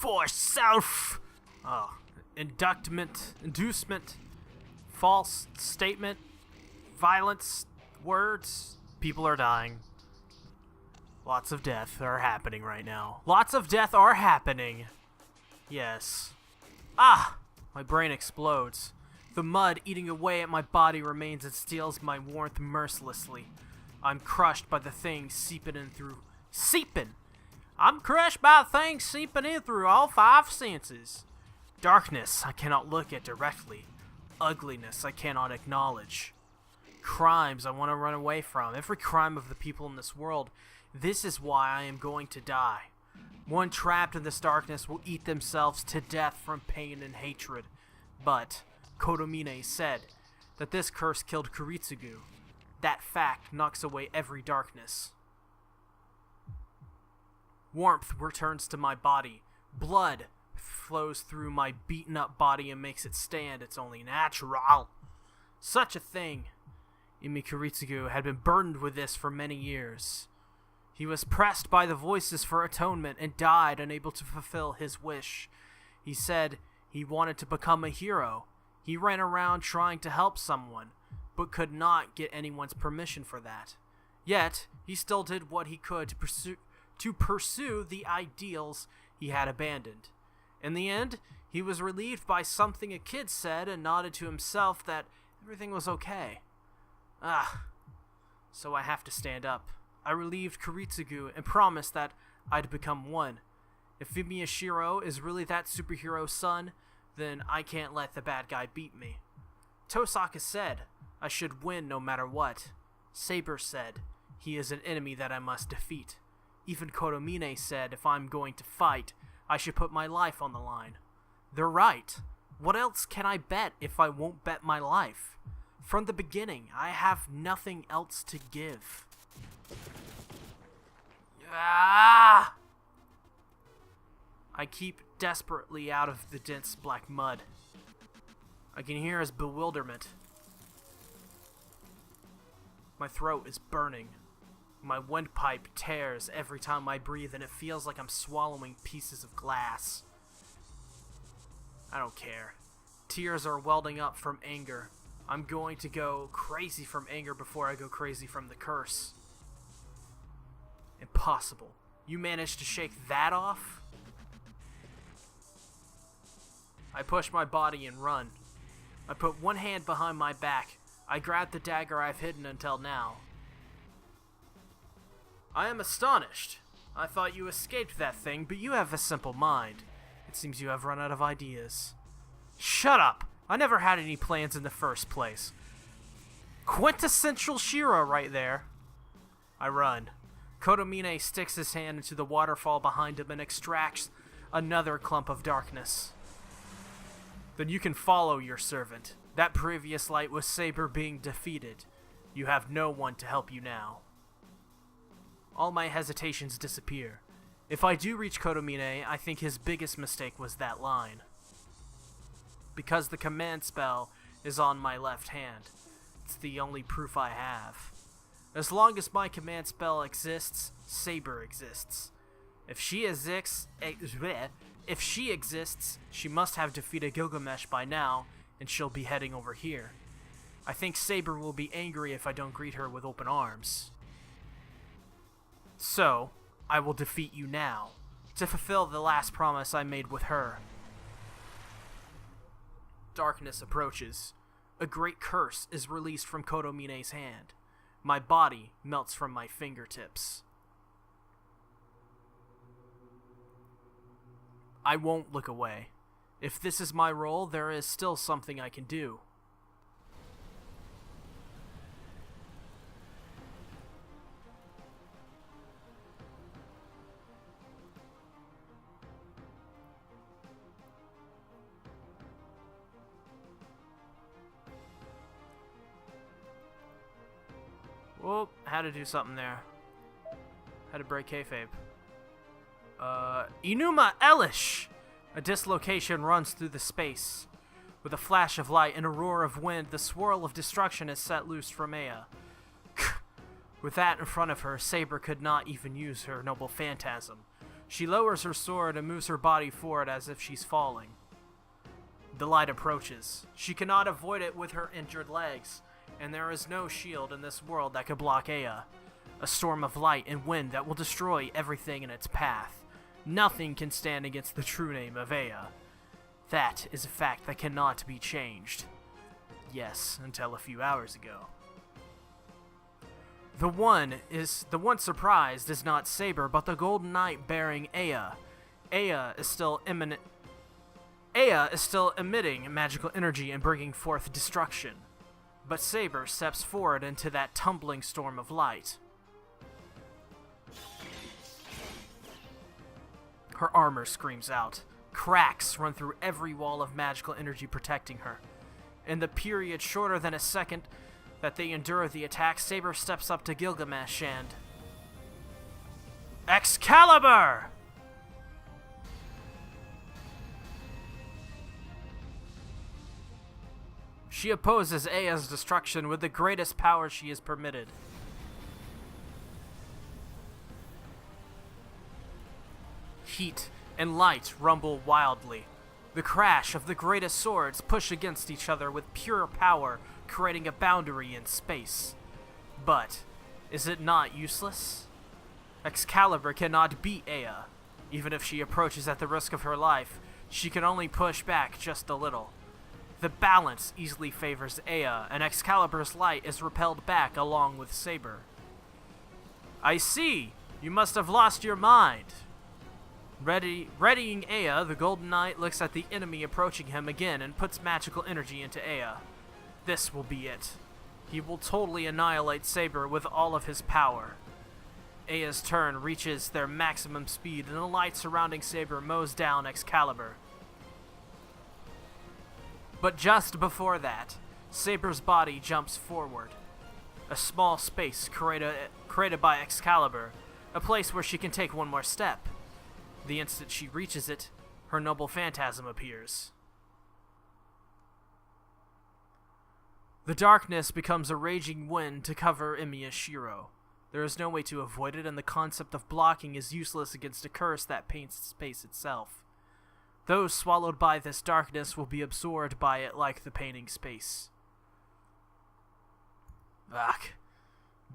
for self. Inducement, false statement, violence, words. People are dying. Lots of death are happening right now. Lots of death are happening. Yes. My brain explodes. The mud eating away at my body remains and steals my warmth mercilessly. I'm crushed by the things seeping in through... I'm crushed by things seeping in through all five senses. Darkness I cannot look at directly. Ugliness I cannot acknowledge. Crimes I want to run away from. Every crime of the people in this world. This is why I am going to die. One trapped in this darkness will eat themselves to death from pain and hatred. But Kodomine said that this curse killed Kuritsugu. That fact knocks away every darkness. Warmth returns to my body. Blood flows through my beaten up body and makes it stand. It's only natural. Such a thing. Imi Kuritsugu had been burdened with this for many years. He was pressed by the voices for atonement and died unable to fulfill his wish. He said he wanted to become a hero. He ran around trying to help someone, but could not get anyone's permission for that. Yet, he still did what he could to pursue the ideals he had abandoned. In the end, he was relieved by something a kid said and nodded to himself that everything was okay. So I have to stand up. I relieved Kuritsugu and promised that I'd become one. If Miyashiro is really that superhero's son, then I can't let the bad guy beat me. Tosaka said I should win no matter what. Saber said he is an enemy that I must defeat. Even Kodomine said if I'm going to fight, I should put my life on the line. They're right. What else can I bet if I won't bet my life? From the beginning, I have nothing else to give. I keep desperately out of the dense black mud. I can hear his bewilderment. My throat is burning. My windpipe tears every time I breathe, and it feels like I'm swallowing pieces of glass. I don't care. Tears are welding up from anger. I'm going to go crazy from anger before I go crazy from the curse. Impossible. You managed to shake that off? I push my body and run. I put one hand behind my back. I grab the dagger I've hidden until now. I am astonished. I thought you escaped that thing, but you have a simple mind. It seems you have run out of ideas. Shut up! I never had any plans in the first place. Quintessential Shiro right there. I run. Kodomine sticks his hand into the waterfall behind him and extracts another clump of darkness. Then you can follow your servant. That previous light was Saber being defeated. You have no one to help you now. All my hesitations disappear. If I do reach Kodomine, I think his biggest mistake was that line. Because the command spell is on my left hand. It's the only proof I have. As long as my command spell exists, Saber exists. If she exists, she must have defeated Gilgamesh by now, and she'll be heading over here. I think Saber will be angry if I don't greet her with open arms. So, I will defeat you now, to fulfill the last promise I made with her. Darkness approaches. A great curse is released from Kodomine's hand. My body melts from my fingertips. I won't look away. If this is my role, there is still something I can do. Whoop, had to do something there. Had to break kayfabe. Inuma Elish! A dislocation runs through the space. With a flash of light and a roar of wind, the swirl of destruction is set loose from Ea. With that in front of her, Saber could not even use her noble phantasm. She lowers her sword and moves her body forward as if she's falling. The light approaches. She cannot avoid it with her injured legs, and there is no shield in this world that could block Aya. A storm of light and wind that will destroy everything in its path. Nothing can stand against the true name of Aya. That is a fact that cannot be changed. Yes, until a few hours ago. The one surprised is not Saber, but the Golden Knight bearing Aya. Aya is still emitting magical energy and bringing forth destruction. But Saber steps forward into that tumbling storm of light. Her armor screams out. Cracks run through every wall of magical energy protecting her. In the period shorter than a second that they endure the attack, Saber steps up to Gilgamesh and... Excalibur! She opposes Aya's destruction with the greatest power she is permitted. Heat and light rumble wildly. The crash of the greatest swords push against each other with pure power, creating a boundary in space. But, is it not useless? Excalibur cannot beat Aya. Even if she approaches at the risk of her life, she can only push back just a little. The balance easily favors Aya, and Excalibur's light is repelled back along with Saber. I see! You must have lost your mind! Readying Aya, the Golden Knight looks at the enemy approaching him again and puts magical energy into Aya. This will be it. He will totally annihilate Saber with all of his power. Aya's turn reaches their maximum speed, and the light surrounding Saber mows down Excalibur. But just before that, Saber's body jumps forward. A small space created by Excalibur, a place where she can take one more step. The instant she reaches it, her noble phantasm appears. The darkness becomes a raging wind to cover Emiya Shiro. There is no way to avoid it, and the concept of blocking is useless against a curse that paints space itself. Those swallowed by this darkness will be absorbed by it like the painting space. Ugh.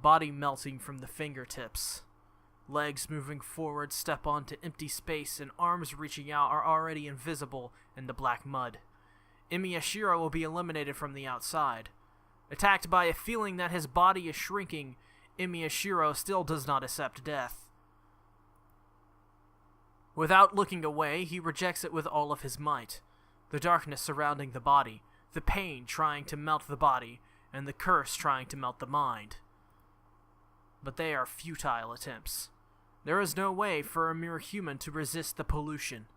Body melting from the fingertips. Legs moving forward step onto empty space, and arms reaching out are already invisible in the black mud. Emiya Shiro will be eliminated from the outside. Attacked by a feeling that his body is shrinking, Emiya Shiro still does not accept death. Without looking away, he rejects it with all of his might. The darkness surrounding the body, the pain trying to melt the body, and the curse trying to melt the mind. But they are futile attempts. There is no way for a mere human to resist the pollution.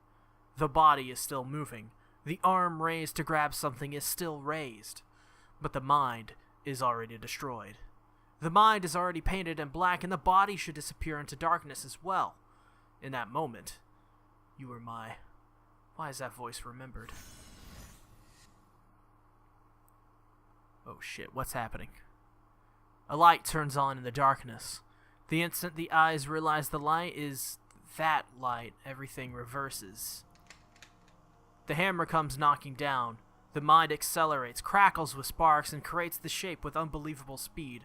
The body is still moving. The arm raised to grab something is still raised. But the mind is already destroyed. The mind is already painted in black, and the body should disappear into darkness as well. In that moment, you were my... Why is that voice remembered? Oh shit, what's happening? A light turns on in the darkness. The instant the eyes realize the light is that light, everything reverses. The hammer comes knocking down. The mind accelerates, crackles with sparks, and creates the shape with unbelievable speed.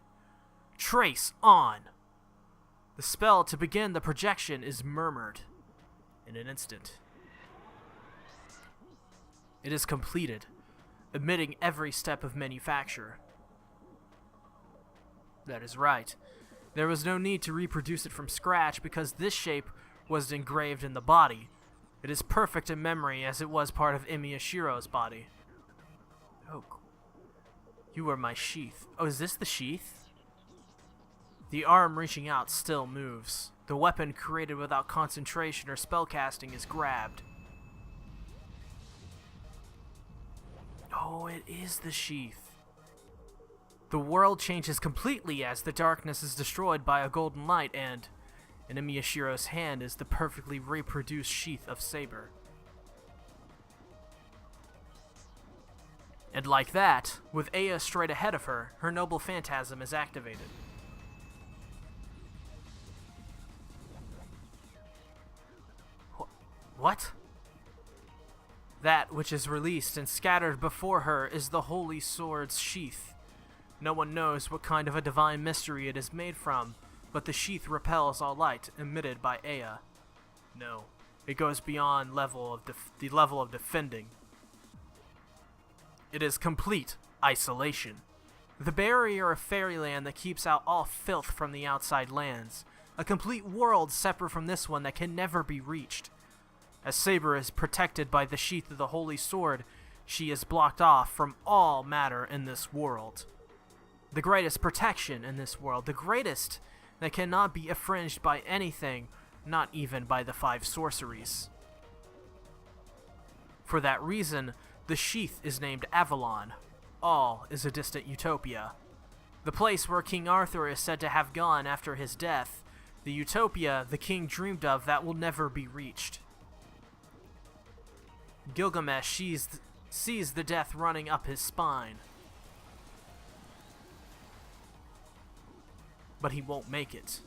Trace on! The spell to begin the projection is murmured. In an instant, it is completed, omitting every step of manufacture. That is right. There was no need to reproduce it from scratch because this shape was engraved in the body. It is perfect in memory as it was part of Emiya Shiro's body. Oh, you are my sheath. Oh, is this the sheath? The arm reaching out still moves. The weapon created without concentration or spellcasting is grabbed. Oh, it is the sheath. The world changes completely as the darkness is destroyed by a golden light, and in Emiya Shiro's hand is the perfectly reproduced sheath of Saber. And like that, with Aya straight ahead of her, her noble phantasm is activated. What? That which is released and scattered before her is the holy sword's sheath. No one knows what kind of a divine mystery it is made from, but the sheath repels all light emitted by Ea. No, it goes beyond the level of defending. It is complete isolation. The barrier of fairyland that keeps out all filth from the outside lands. A complete world separate from this one that can never be reached. As Saber is protected by the sheath of the holy sword, she is blocked off from all matter in this world. The greatest protection in this world, the greatest that cannot be infringed by anything, not even by the 5 sorceries. For that reason, the sheath is named Avalon. All is a distant utopia. The place where King Arthur is said to have gone after his death, the utopia the king dreamed of that will never be reached. Gilgamesh sees the death running up his spine. But he won't make it.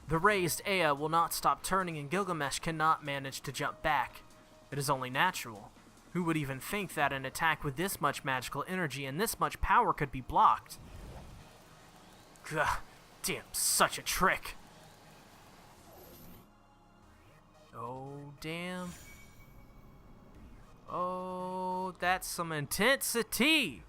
The raised Ea will not stop turning and Gilgamesh cannot manage to jump back. It is only natural. Who would even think that an attack with this much magical energy and this much power could be blocked? Gah, damn, such a trick. Oh, damn. Oh, that's some intensity.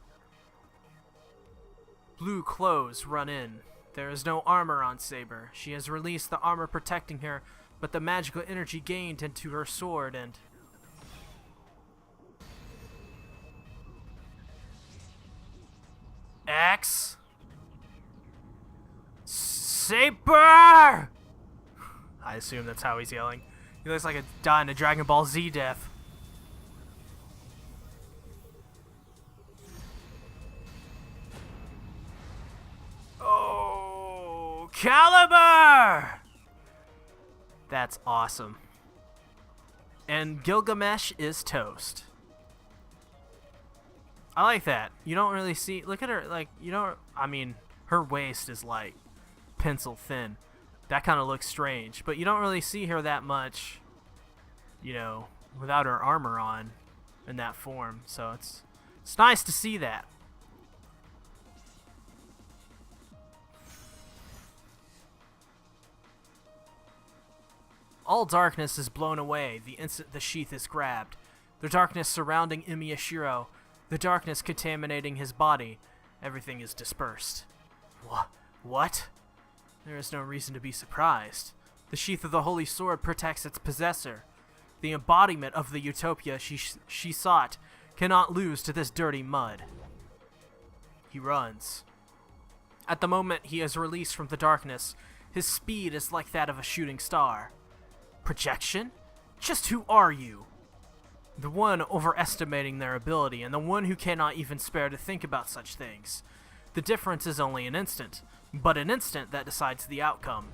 Blue clothes run in. There is no armor on Saber. She has released the armor protecting her, but the magical energy gained into her sword and... X Saber! I assume that's how he's yelling. He looks like a dying a Dragon Ball Z death. Oh, Caliber! That's awesome. And Gilgamesh is toast. I like that. You don't really see... Look at her, like, you don't... I mean, her waist is, like, pencil thin. That kind of looks strange. But you don't really see her that much, you know, without her armor on in that form. So it's nice to see that. All darkness is blown away the instant the sheath is grabbed. The darkness surrounding Imiyashiro, the darkness contaminating his body, everything is dispersed. What? There is no reason to be surprised. The sheath of the holy sword protects its possessor. The embodiment of the utopia she sought cannot lose to this dirty mud. He runs. At the moment he is released from the darkness, his speed is like that of a shooting star. Projection? Just who are you? The one overestimating their ability, and the one who cannot even spare to think about such things. The difference is only an instant, but an instant that decides the outcome.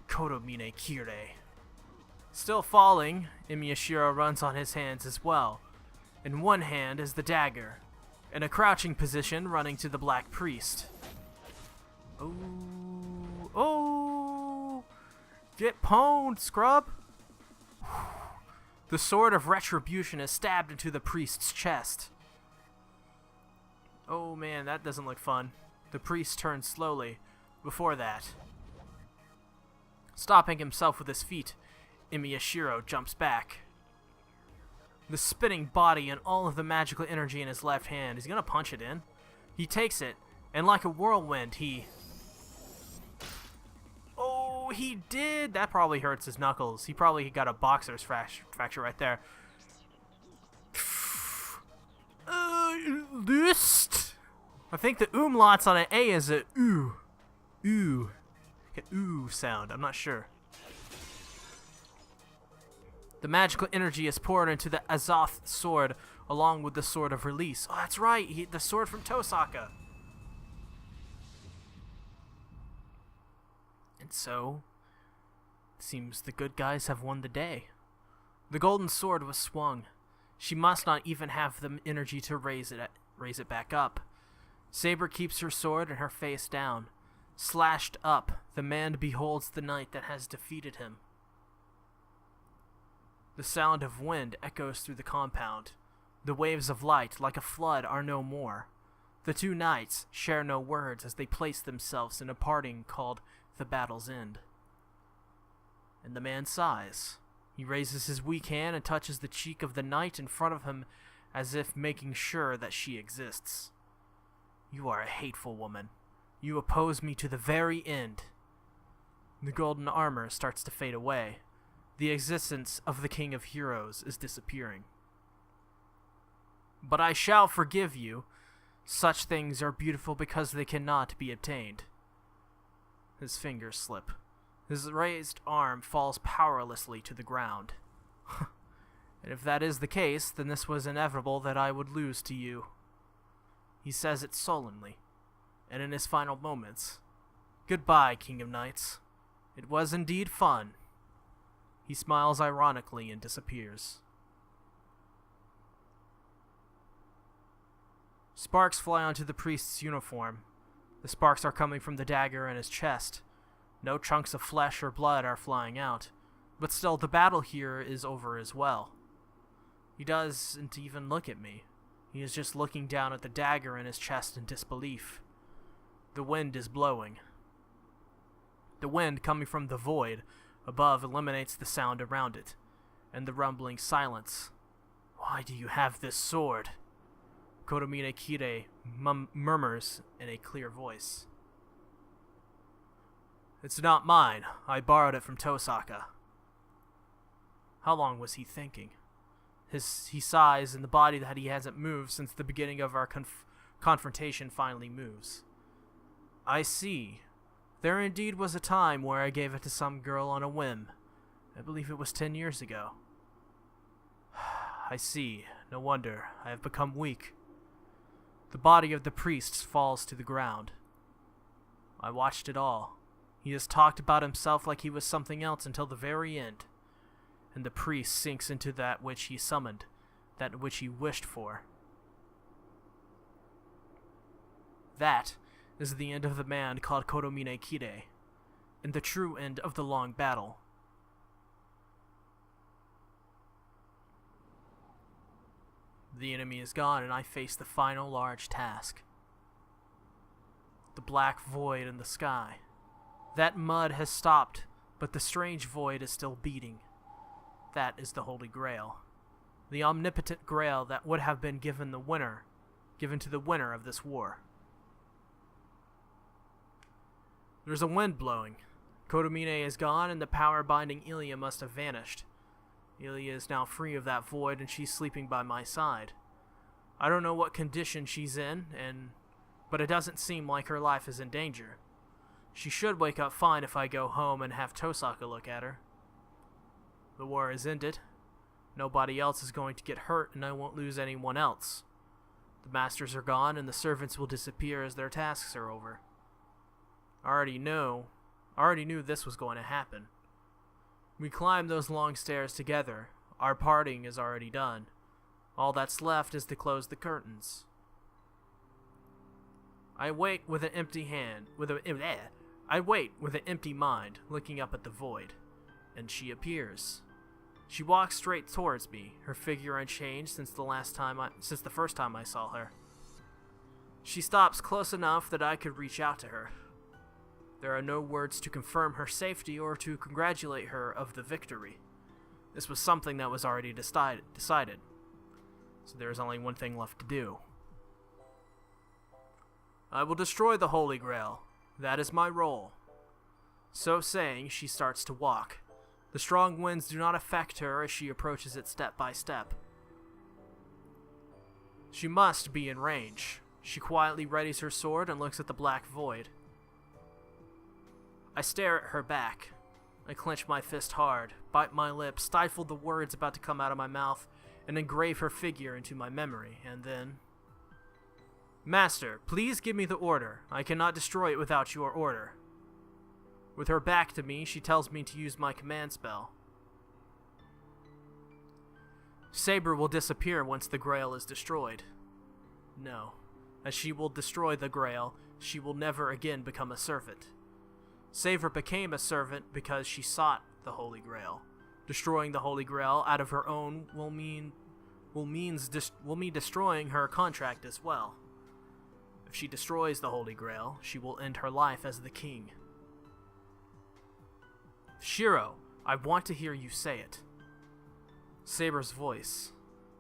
Kodomine Kire. Still falling, Imiyashiro runs on his hands as well. In one hand is the dagger, in a crouching position running to the Black Priest. Oh! Get pwned, scrub! The sword of retribution is stabbed into the priest's chest. Oh man, that doesn't look fun. The priest turns slowly. Before that, stopping himself with his feet, Imiyashiro jumps back. The spinning body and all of the magical energy in his left hand. Is he gonna punch it in? He takes it, and like a whirlwind, Oh, he did! That probably hurts his knuckles. He probably got a boxer's fracture right there. List. I think the umlauts on an A is a ooh. Ooh. An ooh sound. I'm not sure. The magical energy is poured into the Azoth sword along with the sword of release. Oh, that's right. The sword from Tosaka. And so, it seems the good guys have won the day. The golden sword was swung. She must not even have the energy to raise it back up. Saber keeps her sword and her face down. Slashed up, the man beholds the knight that has defeated him. The sound of wind echoes through the compound. The waves of light, like a flood, are no more. The two knights share no words as they place themselves in a parting called the battle's end. And the man sighs. He raises his weak hand and touches the cheek of the knight in front of him as if making sure that she exists. You are a hateful woman. You oppose me to the very end. The golden armor starts to fade away. The existence of the King of Heroes is disappearing. But I shall forgive you. Such things are beautiful because they cannot be obtained. His fingers slip. His raised arm falls powerlessly to the ground. And if that is the case, then this was inevitable that I would lose to you. He says it sullenly, and in his final moments, Goodbye, King of Knights. It was indeed fun. He smiles ironically and disappears. Sparks fly onto the priest's uniform. The sparks are coming from the dagger in his chest. No chunks of flesh or blood are flying out, but still the battle here is over as well. He doesn't even look at me. He is just looking down at the dagger in his chest in disbelief. The wind is blowing. The wind coming from the void above eliminates the sound around it, and the rumbling silence. Why do you have this sword? Kotomine Kire murmurs in a clear voice. It's not mine. I borrowed it from Tosaka. How long was he thinking? He sighs, and the body that he hasn't moved since the beginning of our confrontation finally moves. I see. There indeed was a time where I gave it to some girl on a whim. I believe it was 10 years ago. I see. No wonder. I have become weak. The body of the priest falls to the ground. I watched it all. He has talked about himself like he was something else until the very end. And the priest sinks into that which he summoned, that which he wished for. That is the end of the man called Kotomine Kire, and the true end of the long battle. The enemy is gone, and I face the final large task. The black void in the sky. That mud has stopped, but the strange void is still beating. That is the Holy Grail. The omnipotent Grail that would have been given to the winner of this war. There's a wind blowing. Kotomine is gone, and the power binding Ilya must have vanished. Ilya is now free of that void, and she's sleeping by my side. I don't know what condition she's in, but it doesn't seem like her life is in danger. She should wake up fine if I go home and have Tosaka look at her. The war is ended. Nobody else is going to get hurt, and I won't lose anyone else. The masters are gone, and the servants will disappear as their tasks are over. I already knew this was going to happen. We climbed those long stairs together. Our parting is already done. All that's left is to close the curtains. I wait with an empty mind, looking up at the void, and she appears. She walks straight towards me, her figure unchanged since the first time I saw her. She stops close enough that I could reach out to her. There are no words to confirm her safety or to congratulate her of the victory. This was something that was already decided, so there is only one thing left to do. I will destroy the Holy Grail. That is my role. So saying, she starts to walk. The strong winds do not affect her as she approaches it step by step. She must be in range. She quietly readies her sword and looks at the black void. I stare at her back. I clench my fist hard, bite my lip, stifle the words about to come out of my mouth, and engrave her figure into my memory, and then... Master, please give me the order. I cannot destroy it without your order. With her back to me, she tells me to use my command spell. Saber will disappear once the Grail is destroyed. No. As she will destroy the Grail, she will never again become a servant. Saber became a servant because she sought the Holy Grail, Destroying the Holy Grail out of her own will mean destroying her contract as well. If she destroys the Holy Grail, she will end her life as the king. Shiro, I want to hear you say it. Saber's voice.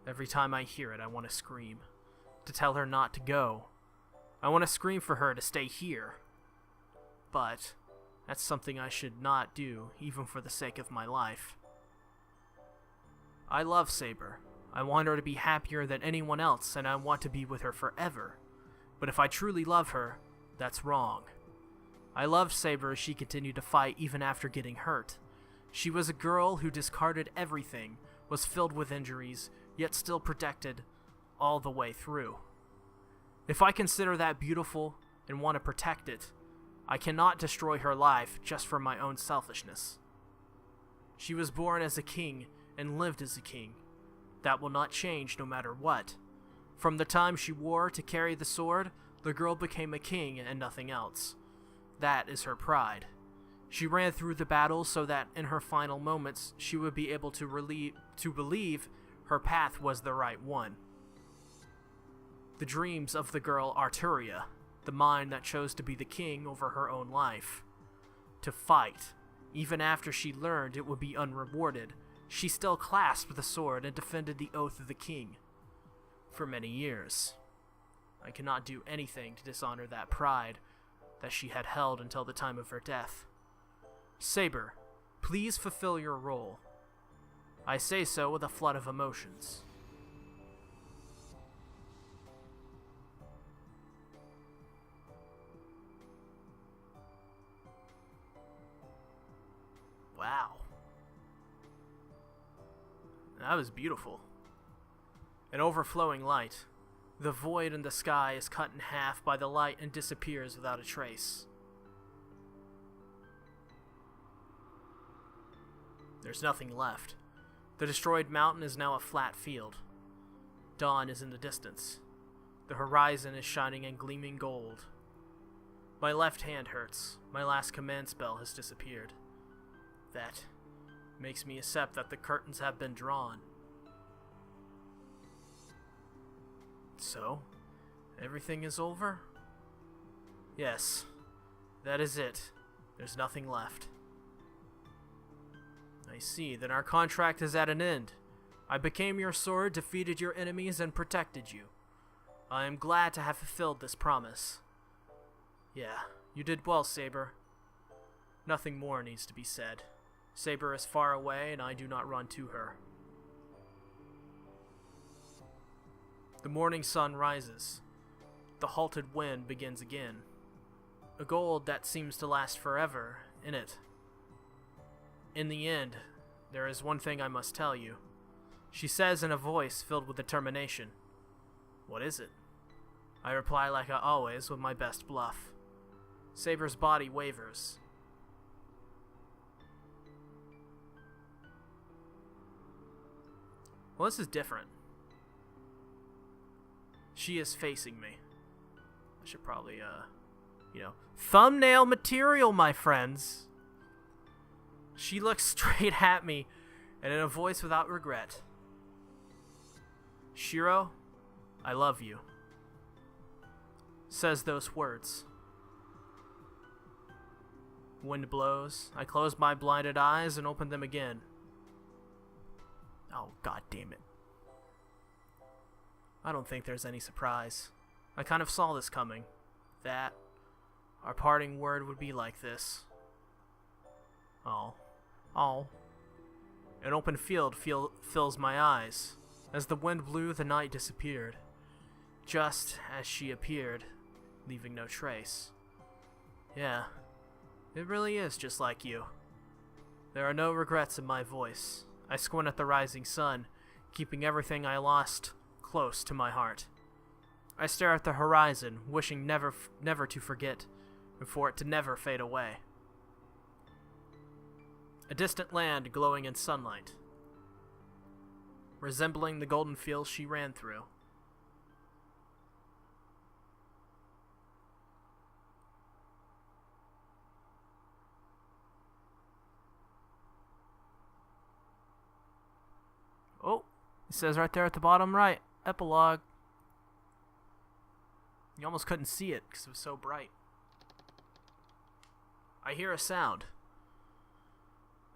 Every time I hear it, I want to scream. To tell her not to go. I want to scream for her to stay here. But that's something I should not do, even for the sake of my life. I love Saber. I want her to be happier than anyone else, and I want to be with her forever. But if I truly love her, that's wrong. I loved Saber as she continued to fight even after getting hurt. She was a girl who discarded everything, was filled with injuries, yet still protected all the way through. If I consider that beautiful and want to protect it, I cannot destroy her life just for my own selfishness. She was born as a king and lived as a king. That will not change no matter what. From the time she wore to carry the sword, the girl became a king and nothing else. That is her pride. She ran through the battle so that in her final moments she would be able to believe her path was the right one. The dreams of the girl Arturia, the mind that chose to be the king over her own life. To fight, even after she learned it would be unrewarded, she still clasped the sword and defended the oath of the king. For many years. I cannot do anything to dishonor that pride that she had held until the time of her death. Saber, please fulfill your role. I say so with a flood of emotions. Wow. That was beautiful. An overflowing light. The void in the sky is cut in half by the light and disappears without a trace. There's nothing left. The destroyed mountain is now a flat field. Dawn is in the distance. The horizon is shining in gleaming gold. My left hand hurts. My last command spell has disappeared. That makes me accept that the curtains have been drawn. So, everything is over? Yes, that is it. There's nothing left. I see, then our contract is at an end. I became your sword, defeated your enemies, and protected you. I am glad to have fulfilled this promise. Yeah, you did well, Saber. Nothing more needs to be said. Saber is far away, and I do not run to her. The morning sun rises. The halted wind begins again. A gold that seems to last forever in it. In the end, there is one thing I must tell you. She says in a voice filled with determination. What is it? I reply like I always with my best bluff. Saber's body wavers. Well, this is different. She is facing me. I should probably, thumbnail material, my friends. She looks straight at me, and in a voice without regret. Shiro, I love you. Says those words. Wind blows. I close my blinded eyes and open them again. Oh, god damn it. I don't think there's any surprise. I kind of saw this coming. That our parting word would be like this. Oh. An open field fills my eyes. As the wind blew, the night disappeared. Just as she appeared, leaving no trace. Yeah, it really is just like you. There are no regrets in my voice. I squint at the rising sun, keeping everything I lost close to my heart. I stare at the horizon, wishing never to forget, and for it to never fade away. A distant land glowing in sunlight, resembling the golden fields she ran through. It says right there at the bottom right, epilogue. You almost couldn't see it because it was so bright. I hear a sound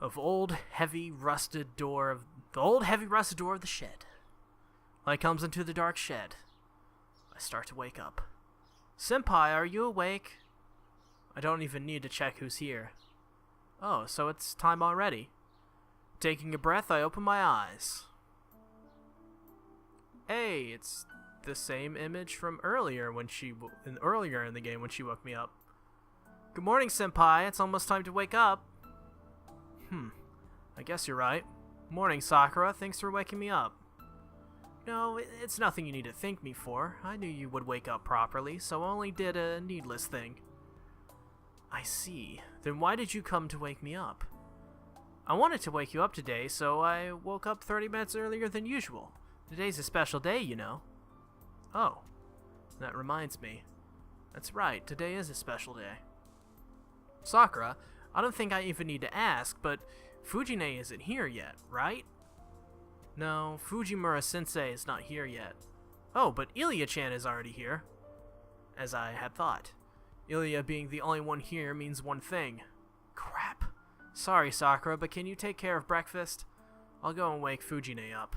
of the old heavy rusted door of the shed. Light comes into the dark shed. I start to wake up. Senpai, are you awake? I don't even need to check who's here. Oh, so it's time already. Taking a breath, I open my eyes. Hey, it's the same image from earlier in the game when she woke me up. Good morning, Senpai. It's almost time to wake up. I guess you're right. Morning, Sakura. Thanks for waking me up. No, it's nothing you need to thank me for. I knew you would wake up properly, so I only did a needless thing. I see. Then why did you come to wake me up? I wanted to wake you up today, so I woke up 30 minutes earlier than usual. Today's a special day, you know. Oh, that reminds me. That's right, today is a special day. Sakura, I don't think I even need to ask, but Fujine isn't here yet, right? No, Fujimura-sensei is not here yet. Oh, but Ilya-chan is already here. As I had thought. Ilya being the only one here means one thing. Crap. Sorry, Sakura, but can you take care of breakfast? I'll go and wake Fujine up.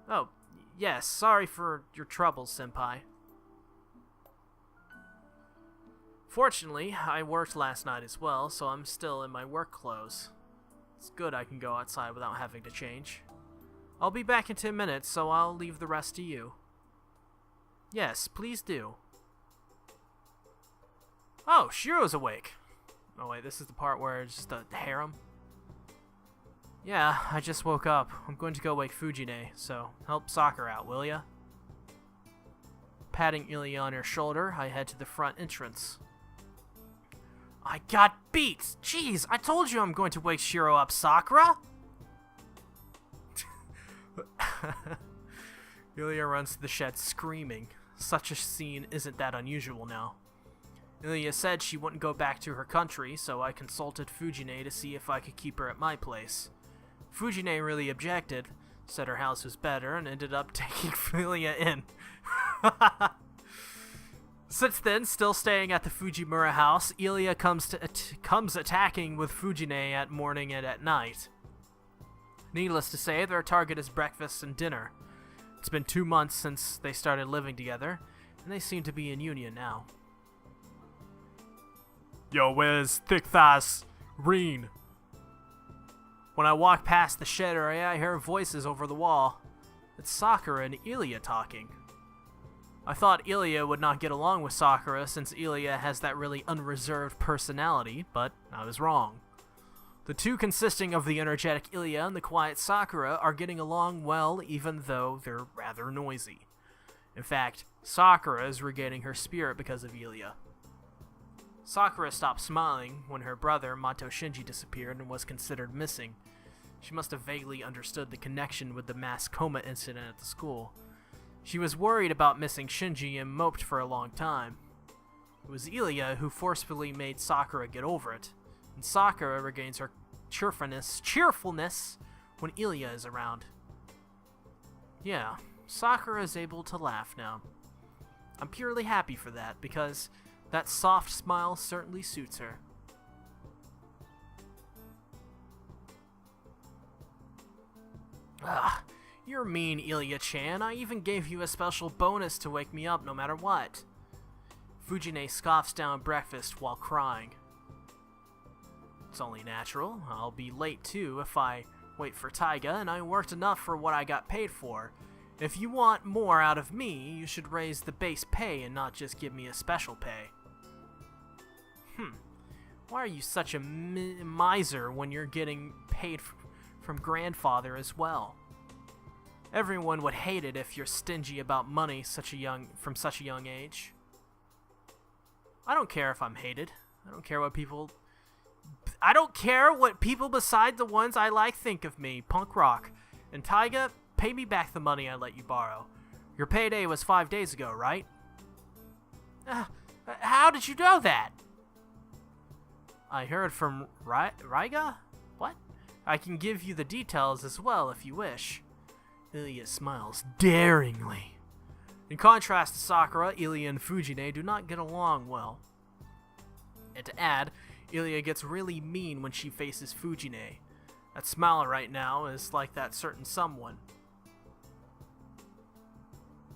Oh, yes, sorry for your troubles, Senpai. Fortunately, I worked last night as well, so I'm still in my work clothes. It's good I can go outside without having to change. I'll be back in 10 minutes, so I'll leave the rest to you. Yes, please do. Oh, Shiro's awake. Oh wait, this is the part where it's just a harem? Yeah, I just woke up. I'm going to go wake Fujine, so help Sakura out, will ya? Patting Ilya on her shoulder, I head to the front entrance. I got beat! Jeez, I told you I'm going to wake Shiro up, Sakura! Ilya runs to the shed screaming. Such a scene isn't that unusual now. Ilya said she wouldn't go back to her country, so I consulted Fujine to see if I could keep her at my place. Fujine really objected, said her house was better, and ended up taking Ilya in. Since then, still staying at the Fujimura house, Ilya comes attacking with Fujine at morning and at night. Needless to say, their target is breakfast and dinner. It's been 2 months since they started living together, and they seem to be in union now. Yo, where's Thick Thighs Reen? When I walk past the shed area, I hear voices over the wall. It's Sakura and Ilya talking. I thought Ilya would not get along with Sakura since Ilya has that really unreserved personality, but I was wrong. The two consisting of the energetic Ilya and the quiet Sakura are getting along well even though they're rather noisy. In fact, Sakura is regaining her spirit because of Ilya. Sakura stopped smiling when her brother, Mato Shinji, disappeared and was considered missing. She must have vaguely understood the connection with the mass coma incident at the school. She was worried about missing Shinji and moped for a long time. It was Ilya who forcefully made Sakura get over it, and Sakura regains her cheerfulness when Ilya is around. Yeah, Sakura is able to laugh now. I'm purely happy for that, because that soft smile certainly suits her. Ugh, you're mean, Ilya-chan. I even gave you a special bonus to wake me up no matter what. Fujine scoffs down breakfast while crying. It's only natural. I'll be late too if I wait for Taiga, and I worked enough for what I got paid for. If you want more out of me, you should raise the base pay and not just give me a special pay. Why are you such a miser when you're getting paid from grandfather as well? Everyone would hate it if you're stingy about money from such a young age. I don't care if I'm hated. I don't care what people besides the ones I like think of me. Punk rock. And Taiga, pay me back the money I let you borrow. Your payday was 5 days ago, right? How did you know that? I heard from Raiga? What? I can give you the details as well if you wish. Ilya smiles daringly. In contrast to Sakura, Ilya and Fujine do not get along well. And to add, Ilya gets really mean when she faces Fujine. That smile right now is like that certain someone.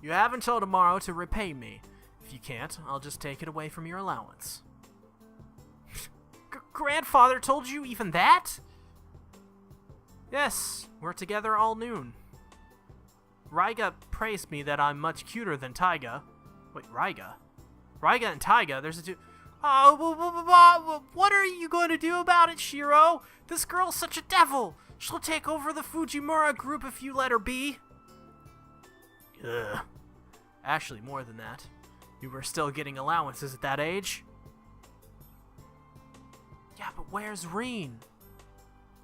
You have until tomorrow to repay me. If you can't, I'll just take it away from your allowance. Grandfather told you even that? Yes, we're together all noon. Raiga praised me that I'm much cuter than Taiga. Wait, Raiga? Raiga and Taiga, there's a two... Oh, what are you going to do about it, Shiro? This girl's such a devil. She'll take over the Fujimura group if you let her be. Ugh. Actually, more than that. You were still getting allowances at that age. Yeah, but where's Reen?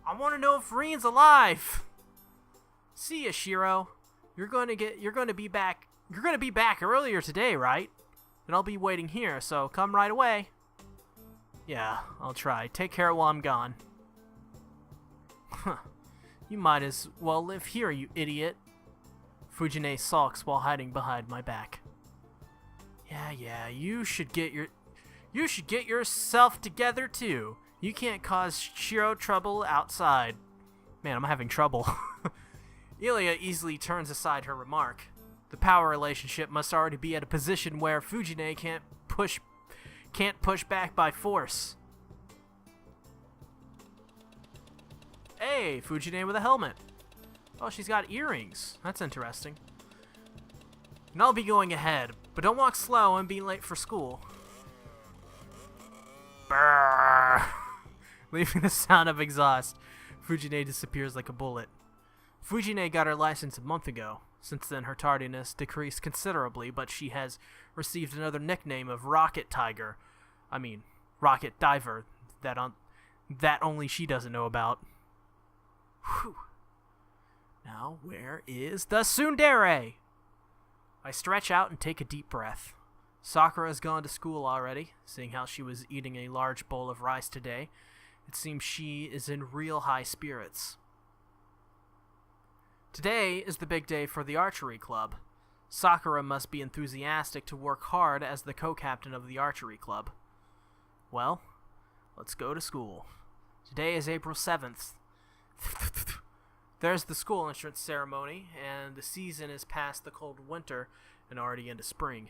I want to know if Reen's alive. See ya, Shiro. You're going to be back earlier today, right? And I'll be waiting here, so come right away. Yeah, I'll try. Take care while I'm gone. Huh. You might as well live here, you idiot. Fujine sulks while hiding behind my back. Yeah, you should get yourself together too. You can't cause Shiro trouble outside. Man, I'm having trouble. Ilya easily turns aside her remark. The power relationship must already be at a position where Fujine can't push back by force. Hey, Fujine with a helmet. Oh, she's got earrings. That's interesting. And I'll be going ahead, but don't walk slow and be late for school. Brrr. Leaving the sound of exhaust, Fujine disappears like a bullet. Fujine got her license a month ago. Since then, her tardiness decreased considerably, but she has received another nickname of Rocket Tiger. I mean, Rocket Diver, that only she doesn't know about. Whew. Now, where is the tsundere? I stretch out and take a deep breath. Sakura's gone to school already, seeing how she was eating a large bowl of rice today. It seems she is in real high spirits. Today is the big day for the archery club. Sakura must be enthusiastic to work hard as the co-captain of the archery club. Well, let's go to school. Today is April 7th. There's the school entrance ceremony, and the season is past the cold winter and already into spring.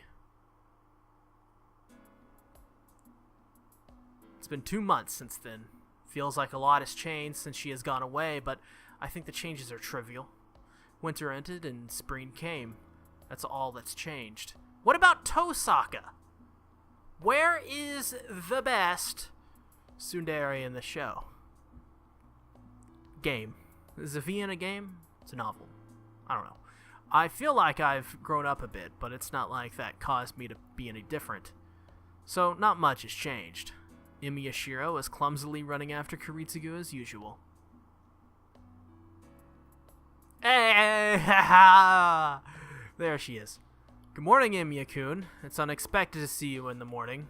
It's been 2 months since then. Feels like a lot has changed since she has gone away, but I think the changes are trivial. Winter ended and spring came. That's all that's changed. What about Tosaka? Where is the best tsundere in the show? Game. Is a V in a game? It's a novel. I don't know. I feel like I've grown up a bit, but it's not like that caused me to be any different. So not much has changed. Emiya Shiro is clumsily running after Kiritsugu as usual. Hey! There she is. Good morning, Emiya-kun. It's unexpected to see you in the morning.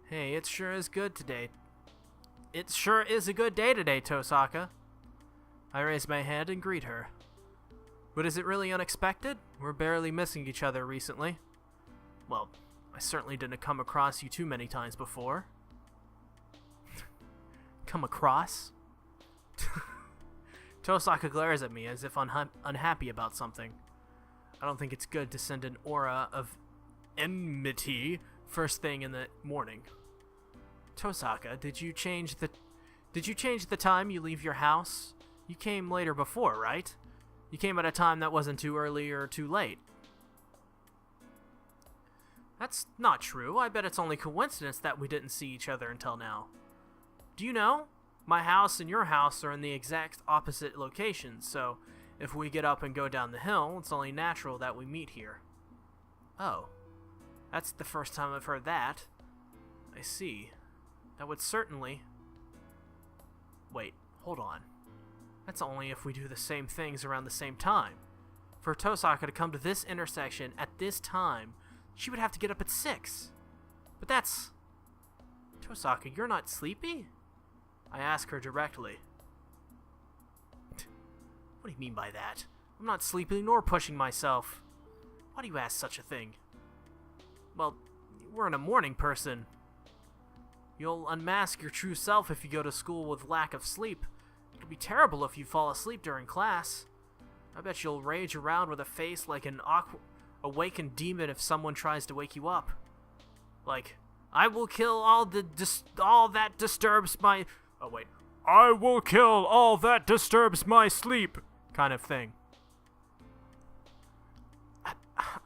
Hey, it sure is good today. It sure is a good day today, Tosaka. I raise my hand and greet her. But is it really unexpected? We're barely missing each other recently. Well, I certainly didn't come across you too many times before. Come across? Tosaka glares at me as if unhappy about something. I don't think it's good to send an aura of enmity first thing in the morning. Tosaka, did you change the time you leave your house? You came later before, right? You came at a time that wasn't too early or too late. That's not true. I bet it's only coincidence that we didn't see each other until now. Do you know? My house and your house are in the exact opposite locations, so if we get up and go down the hill, it's only natural that we meet here. Oh. That's the first time I've heard that. I see. That would certainly... Wait, hold on. That's only if we do the same things around the same time. For Tosaka to come to this intersection at this time, she would have to get up at 6. But that's... Tosaka, you're not sleepy? I ask her directly. What do you mean by that? I'm not sleeping nor pushing myself. Why do you ask such a thing? Well, you weren't a morning person. You'll unmask your true self if you go to school with lack of sleep. It'll be terrible if you fall asleep during class. I bet you'll rage around with a face like an awakened demon if someone tries to wake you up. Like, I will kill all that disturbs my... Oh, wait. I will kill all that disturbs my sleep, kind of thing.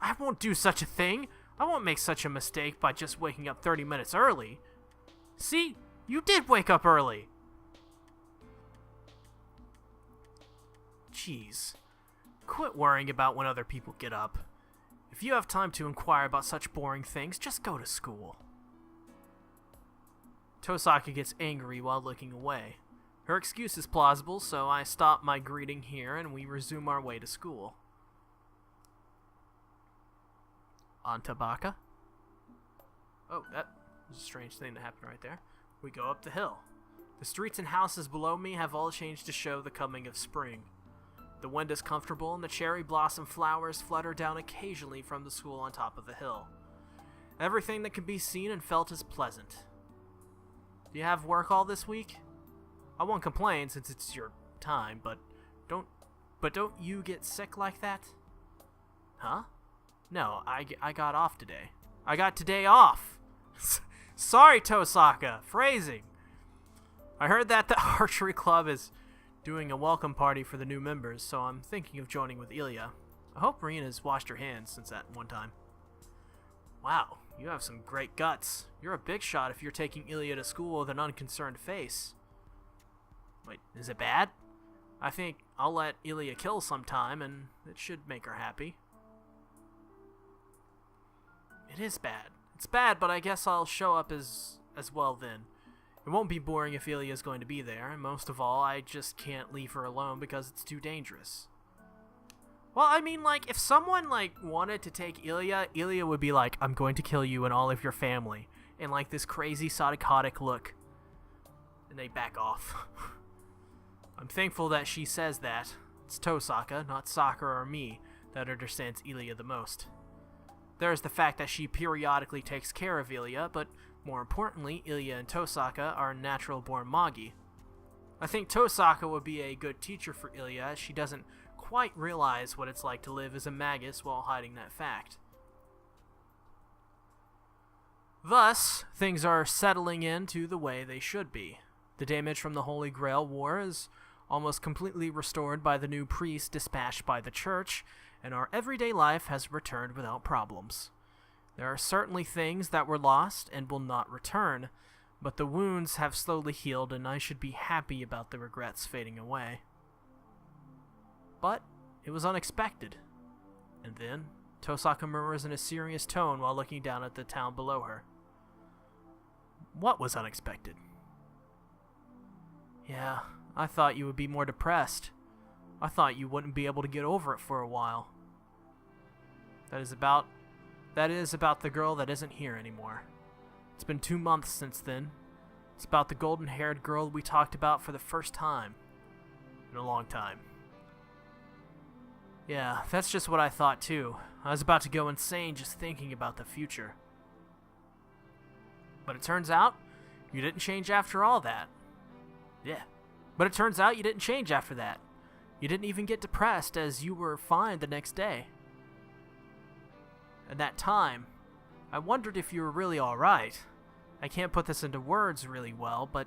I won't do such a thing. I won't make such a mistake by just waking up 30 minutes early. See, you did wake up early. Jeez. Quit worrying about when other people get up. If you have time to inquire about such boring things, just go to school. Tosaka gets angry while looking away. Her excuse is plausible, so I stop my greeting here and we resume our way to school. On Tabaka. Oh, that was a strange thing that happened right there. We go up the hill. The streets and houses below me have all changed to show the coming of spring. The wind is comfortable and the cherry blossom flowers flutter down occasionally from the school on top of the hill. Everything that can be seen and felt is pleasant. Do you have work all this week? I won't complain since it's your time, but don't you get sick like that? Huh? No, I got off today. I got today off. Sorry, Tosaka. Phrasing. I heard that the archery club is doing a welcome party for the new members, so I'm thinking of joining with Ilya. I hope Marina's washed her hands since that one time. Wow, you have some great guts. You're a big shot if you're taking Ilya to school with an unconcerned face. Wait, is it bad? I think I'll let Ilya kill sometime, and it should make her happy. It is bad. It's bad, but I guess I'll show up as well then. It won't be boring if Ilya's going to be there, and most of all, I just can't leave her alone because it's too dangerous. Well, I mean, like, if someone, like, wanted to take Ilya, Ilya would be like, I'm going to kill you and all of your family, in, like, this crazy psychotic look. And they back off. I'm thankful that she says that. It's Tosaka, not Sakura or me, that understands Ilya the most. There's the fact that she periodically takes care of Ilya, but more importantly, Ilya and Tosaka are natural-born Magi. I think Tosaka would be a good teacher for Ilya, as she doesn't quite realize what it's like to live as a Magus while hiding that fact. Thus, things are settling into the way they should be. The damage from the Holy Grail War is almost completely restored by the new priest dispatched by the church, and our everyday life has returned without problems. There are certainly things that were lost and will not return, but the wounds have slowly healed and I should be happy about the regrets fading away. But it was unexpected. And then, Tosaka murmurs in a serious tone while looking down at the town below her. What was unexpected? Yeah, I thought you would be more depressed. I thought you wouldn't be able to get over it for a while. That is about the girl that isn't here anymore. It's been 2 months since then. It's about the golden-haired girl we talked about for the first time in a long time. Yeah, that's just what I thought too. I was about to go insane just thinking about the future. But it turns out, you didn't change after all that. Yeah, but it turns out you didn't change after that. You didn't even get depressed as you were fine the next day. At that time, I wondered if you were really alright. I can't put this into words really well, but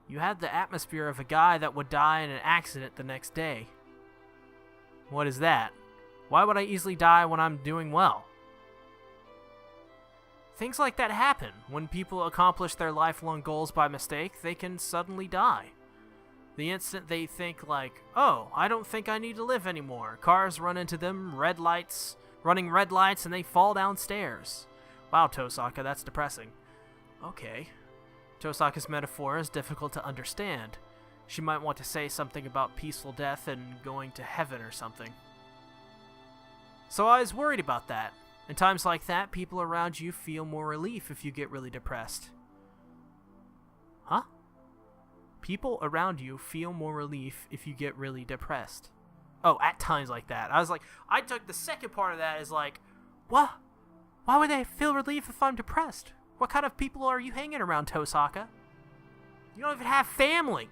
you had the atmosphere of a guy that would die in an accident the next day. What is that? Why would I easily die when I'm doing well? Things like that happen. When people accomplish their lifelong goals by mistake, they can suddenly die. The instant they think like, oh, I don't think I need to live anymore. Cars run into them, running red lights, and they fall downstairs. Wow, Tosaka, that's depressing. Okay. Tosaka's metaphor is difficult to understand. She might want to say something about peaceful death and going to heaven or something. So I was worried about that. In times like that, people around you feel more relief if you get really depressed. Huh? People around you feel more relief if you get really depressed. Oh, at times like that. I was like, I took the second part of that as like, what? Why would they feel relief if I'm depressed? What kind of people are you hanging around, Tosaka? You don't even have family.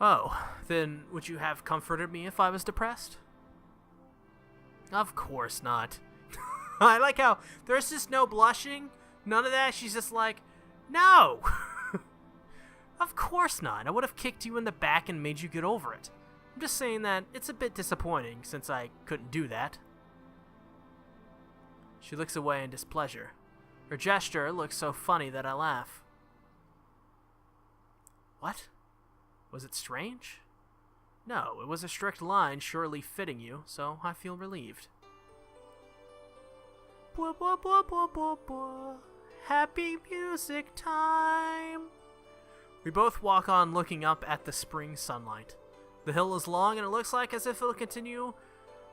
Oh, then would you have comforted me if I was depressed? Of course not. I like how there's just no blushing, none of that. She's just like, no. Of course not. I would have kicked you in the back and made you get over it. I'm just saying that it's a bit disappointing since I couldn't do that. She looks away in displeasure. Her gesture looks so funny that I laugh. What? Was it strange? No, it was a strict line surely fitting you, so I feel relieved. Blah, blah, blah, blah, blah, blah. Happy music time. We both walk on looking up at the spring sunlight. The hill is long and it looks like as if it'll continue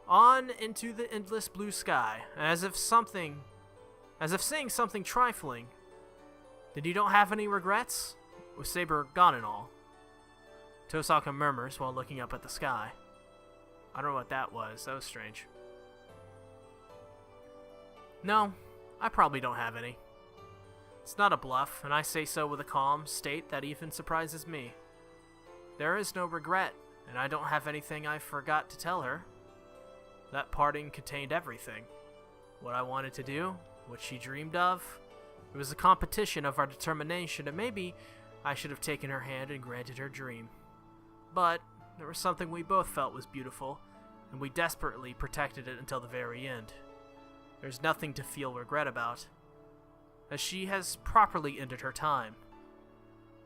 on into the endless blue sky, as if saying something trifling. Then you don't have any regrets? With Saber gone and all. Tosaka murmurs while looking up at the sky. I don't know what that was. That was strange. No, I probably don't have any. It's not a bluff, and I say so with a calm state that even surprises me. There is no regret, and I don't have anything I forgot to tell her. That parting contained everything. What I wanted to do, what she dreamed of. It was a competition of our determination, and maybe I should have taken her hand and granted her dream. But there was something we both felt was beautiful, and we desperately protected it until the very end. There's nothing to feel regret about, as she has properly ended her time.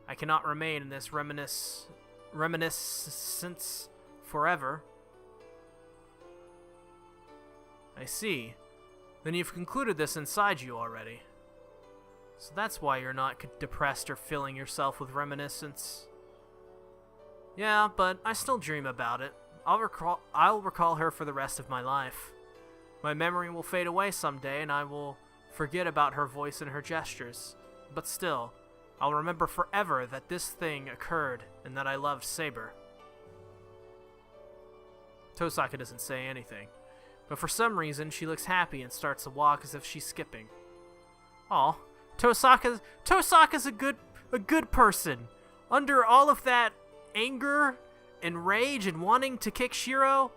I cannot remain in this reminiscence forever. I see. Then you've concluded this inside you already. So that's why you're not depressed or filling yourself with reminiscence. Yeah, but I still dream about it. I'll recall her for the rest of my life. My memory will fade away someday, and I will forget about her voice and her gestures. But still, I'll remember forever that this thing occurred and that I loved Saber. Tosaka doesn't say anything, but for some reason she looks happy and starts to walk as if she's skipping. Aw, Tosaka's a good person. Under all of that anger and rage and wanting to kick Shiro,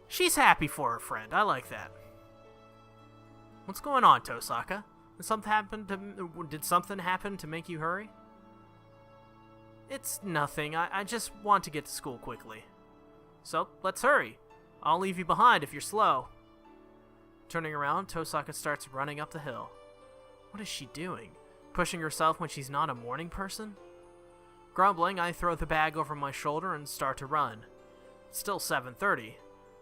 she's happy for her friend. I like that. What's going on, Tosaka? Did something happen to make you hurry? It's nothing. I just want to get to school quickly. So, let's hurry. I'll leave you behind if you're slow. Turning around, Tosaka starts running up the hill. What is she doing? Pushing herself when she's not a morning person? Grumbling, I throw the bag over my shoulder and start to run. It's still 7:30.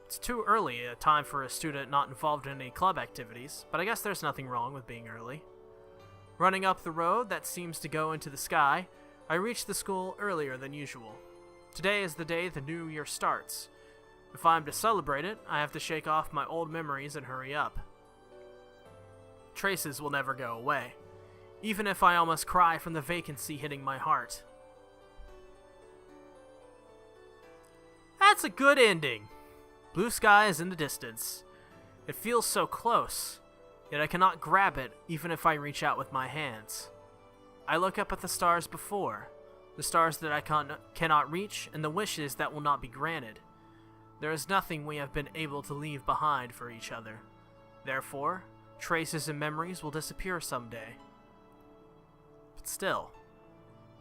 It's too early a time for a student not involved in any club activities, but I guess there's nothing wrong with being early. Running up the road that seems to go into the sky, I reach the school earlier than usual. Today is the day the new year starts. If I'm to celebrate it, I have to shake off my old memories and hurry up. Traces will never go away, even if I almost cry from the vacancy hitting my heart. That's a good ending. Blue sky is in the distance. It feels so close, yet I cannot grab it even if I reach out with my hands. I look up at the stars before, the stars that I cannot reach and the wishes that will not be granted. There is nothing we have been able to leave behind for each other. Therefore, traces and memories will disappear someday. But still,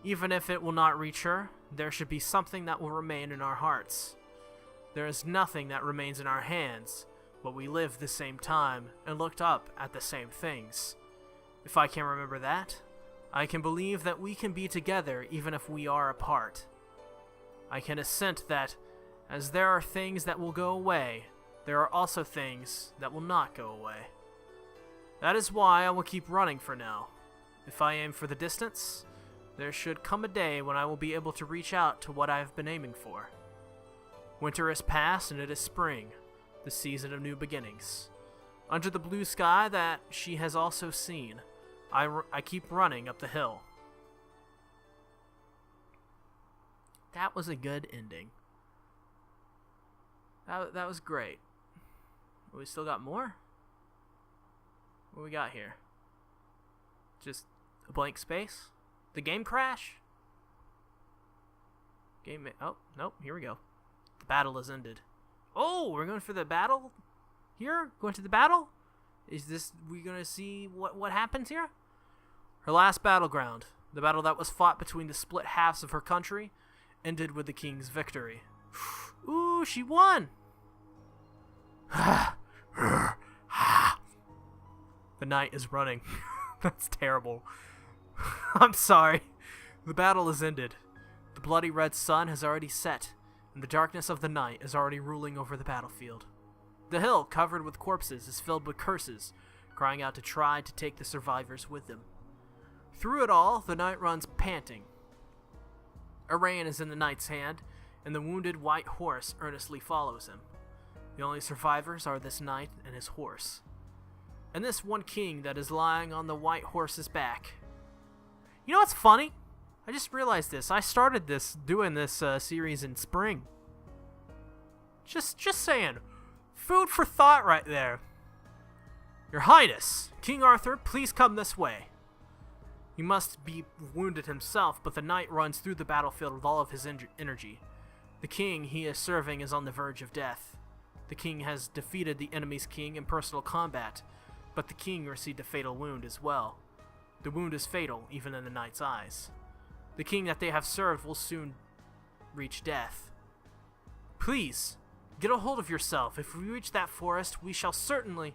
even if it will not reach her, there should be something that will remain in our hearts. There is nothing that remains in our hands, but we lived the same time and looked up at the same things. If I can remember that, I can believe that we can be together even if we are apart. I can assent that, as there are things that will go away, there are also things that will not go away. That is why I will keep running for now. If I aim for the distance, there should come a day when I will be able to reach out to what I have been aiming for. Winter has passed and it is spring, the season of new beginnings. Under the blue sky that she has also seen, I keep running up the hill. That was a good ending. That was great. We still got more? What we got here? Just a blank space? The game crash? Oh, nope, here we go. The battle has ended. Oh, we're going for the battle? Here? Going to the battle? We gonna see what happens here? Her last battleground, the battle that was fought between the split halves of her country, ended with the king's victory. Ooh, she won! The knight is running. That's terrible. I'm sorry. The battle is ended. The bloody red sun has already set, and the darkness of the night is already ruling over the battlefield. The hill, covered with corpses, is filled with curses, crying out to try to take the survivors with them. Through it all, the knight runs panting. A rein is in the knight's hand, and the wounded white horse earnestly follows him. The only survivors are this knight and his horse, and this one king that is lying on the white horse's back. You know what's funny? I just realized this. I started doing this series in spring. Just saying. Food for thought right there. Your Highness, King Arthur, please come this way. He must be wounded himself, but the knight runs through the battlefield with all of his energy. The king he is serving is on the verge of death. The king has defeated the enemy's king in personal combat, but the king received a fatal wound as well. The wound is fatal, even in the knight's eyes. The king that they have served will soon reach death. Please, get a hold of yourself. If we reach that forest, we shall certainly...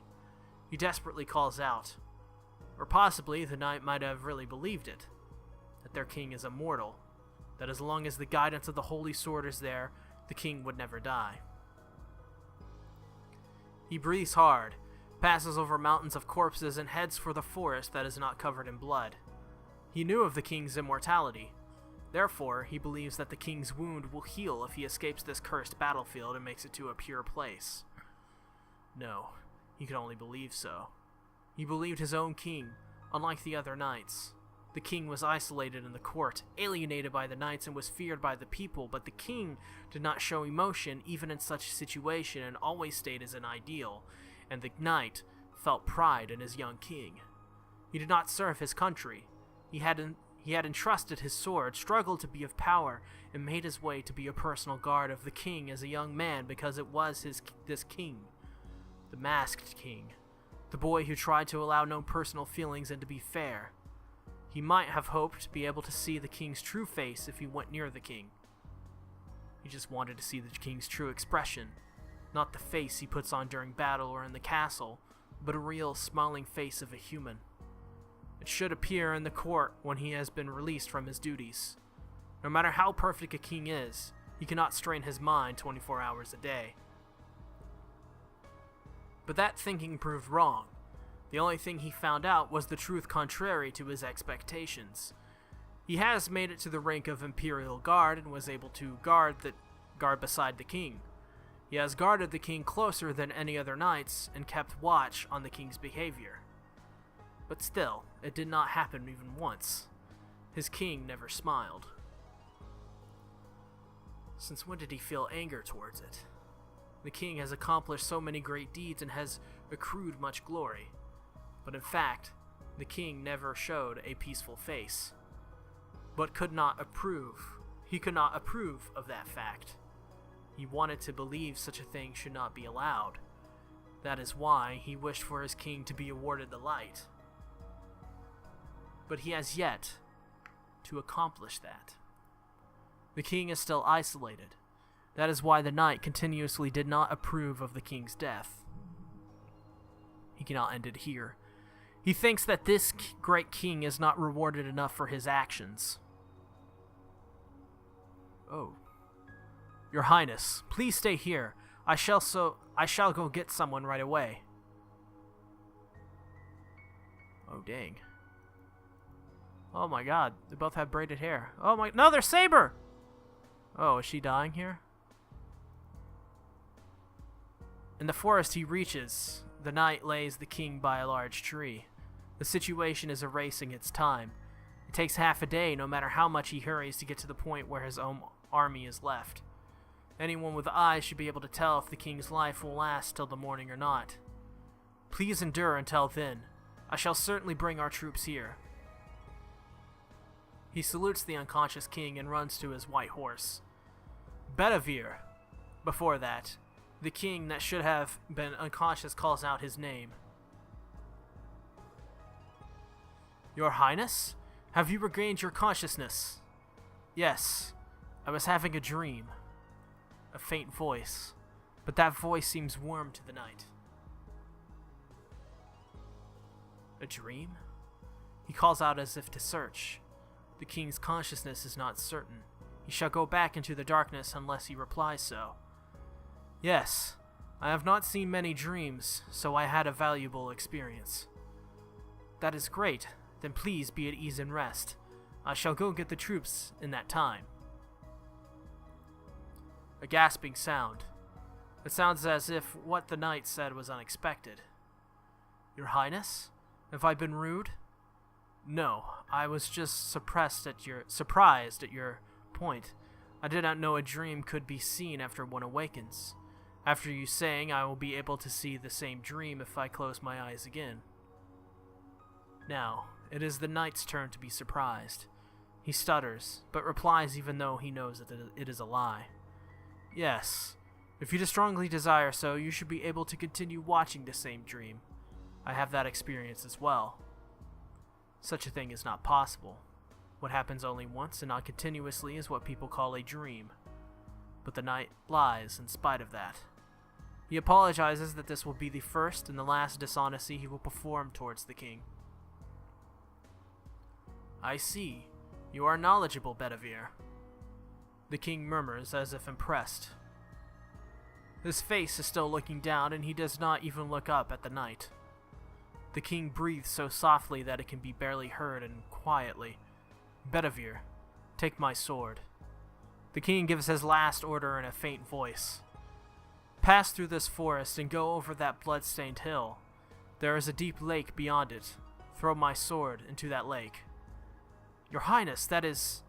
He desperately calls out. Or possibly the knight might have really believed it. That their king is immortal. That as long as the guidance of the holy sword is there, the king would never die. He breathes hard, passes over mountains of corpses, and heads for the forest that is not covered in blood. He knew of the king's immortality. Therefore, he believes that the king's wound will heal if he escapes this cursed battlefield and makes it to a pure place. No, he could only believe so. He believed his own king, unlike the other knights. The king was isolated in the court, alienated by the knights, and was feared by the people, but the king did not show emotion even in such a situation and always stayed as an ideal, and the knight felt pride in his young king. He did not serve his country. He had entrusted his sword, struggled to be of power, and made his way to be a personal guard of the king as a young man because it was this king, the masked king, the boy who tried to allow no personal feelings and to be fair. He might have hoped to be able to see the king's true face if he went near the king. He just wanted to see the king's true expression, not the face he puts on during battle or in the castle, but a real smiling face of a human. It should appear in the court when he has been released from his duties. No matter how perfect a king is, he cannot strain his mind 24 hours a day. But that thinking proved wrong. The only thing he found out was the truth contrary to his expectations. He has made it to the rank of Imperial Guard and was able to guard beside the king. He has guarded the king closer than any other knights and kept watch on the king's behavior. But still, it did not happen even once. His king never smiled. Since when did he feel anger towards it? The king has accomplished so many great deeds and has accrued much glory. But in fact, the king never showed a peaceful face. But he could not approve of that fact. He wanted to believe such a thing should not be allowed. That is why he wished for his king to be awarded the light. But he has yet to accomplish that. The king is still isolated. That is why the knight continuously did not approve of the king's death. He cannot end it here. He thinks that this great king is not rewarded enough for his actions. Oh. Your Highness, please stay here. I shall go get someone right away. Oh, dang. Oh my god, they both have braided hair. Oh my, no, they're Saber! Oh, is she dying here? In the forest he reaches, the knight lays the king by a large tree. The situation is erasing its time. It takes half a day, no matter how much he hurries to get to the point where his own army is left. Anyone with eyes should be able to tell if the king's life will last till the morning or not. Please endure until then. I shall certainly bring our troops here. He salutes the unconscious king and runs to his white horse. Bedivere. Before that, the king that should have been unconscious calls out his name. Your Highness? Have you regained your consciousness? Yes, I was having a dream. A faint voice, but that voice seems warm to the night. A dream? He calls out as if to search. The king's consciousness is not certain. He shall go back into the darkness unless he replies so. Yes, I have not seen many dreams, so I had a valuable experience. That is great. Then please be at ease and rest. I shall go get the troops in that time. A gasping sound. It sounds as if what the knight said was unexpected. Your Highness? Have I been rude? No, I was just surprised at your point. I did not know a dream could be seen after one awakens. After you saying I will be able to see the same dream if I close my eyes again. Now, it is the knight's turn to be surprised. He stutters, but replies even though he knows that it is a lie. Yes, if you strongly desire so, you should be able to continue watching the same dream. I have that experience as well. Such a thing is not possible. What happens only once and not continuously is what people call a dream. But the knight lies in spite of that. He apologizes that this will be the first and the last dishonesty he will perform towards the king. I see. You are knowledgeable, Bedivere. The king murmurs as if impressed. His face is still looking down and he does not even look up at the knight. The king breathes so softly that it can be barely heard and quietly. Bedivere, take my sword. The king gives his last order in a faint voice. Pass through this forest and go over that blood-stained hill. There is a deep lake beyond it. Throw my sword into that lake. Your Highness, that is...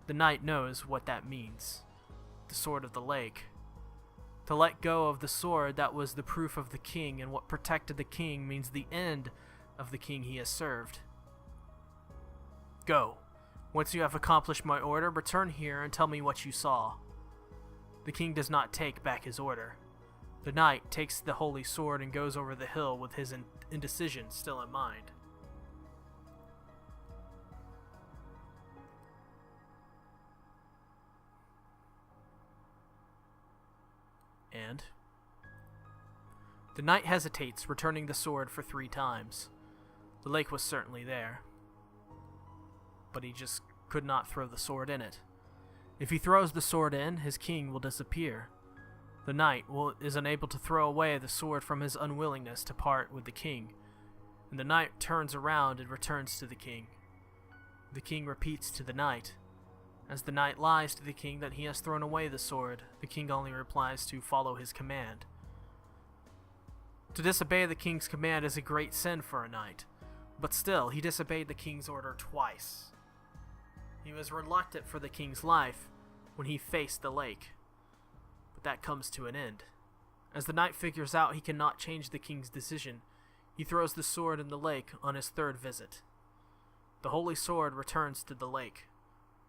The knight knows what that means. The sword of the lake. To let go of the sword that was the proof of the king and what protected the king means the end of the king he has served. Go. Once you have accomplished my order, return here and tell me what you saw. The king does not take back his order. The knight takes the holy sword and goes over the hill with his indecision still in mind. And the knight hesitates, returning the sword for 3 times. The lake was certainly there, but he just could not throw the sword in it. If he throws the sword in, his king will disappear. The knight is unable to throw away the sword from his unwillingness to part with the king, and the knight turns around and returns to the king. The king repeats to the knight. As the knight lies to the king that he has thrown away the sword, the king only replies to follow his command. To disobey the king's command is a great sin for a knight, but still, he disobeyed the king's order twice. He was reluctant for the king's life when he faced the lake, but that comes to an end. As the knight figures out he cannot change the king's decision, he throws the sword in the lake on his 3rd visit. The holy sword returns to the lake.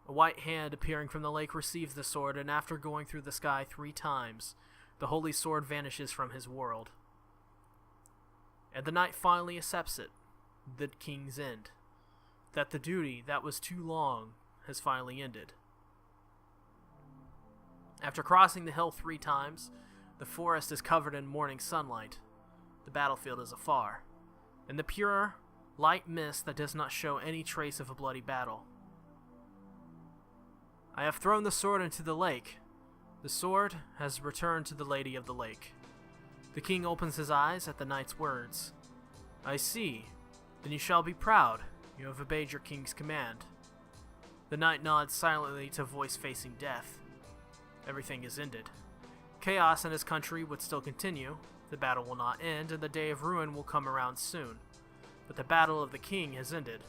A white hand appearing from the lake receives the sword, and after going through the sky 3 times, the holy sword vanishes from his world. And the knight finally accepts it, the king's end, that the duty that was too long has finally ended. After crossing the hill 3 times, the forest is covered in morning sunlight. The battlefield is afar, and the pure, light mist that does not show any trace of a bloody battle. I have thrown the sword into the lake. The sword has returned to the Lady of the Lake. The king opens his eyes at the knight's words. I see. Then you shall be proud. You have obeyed your king's command. The knight nods silently to voice facing death. Everything is ended. Chaos in his country would still continue. The battle will not end, and the day of ruin will come around soon. But the battle of the king has ended.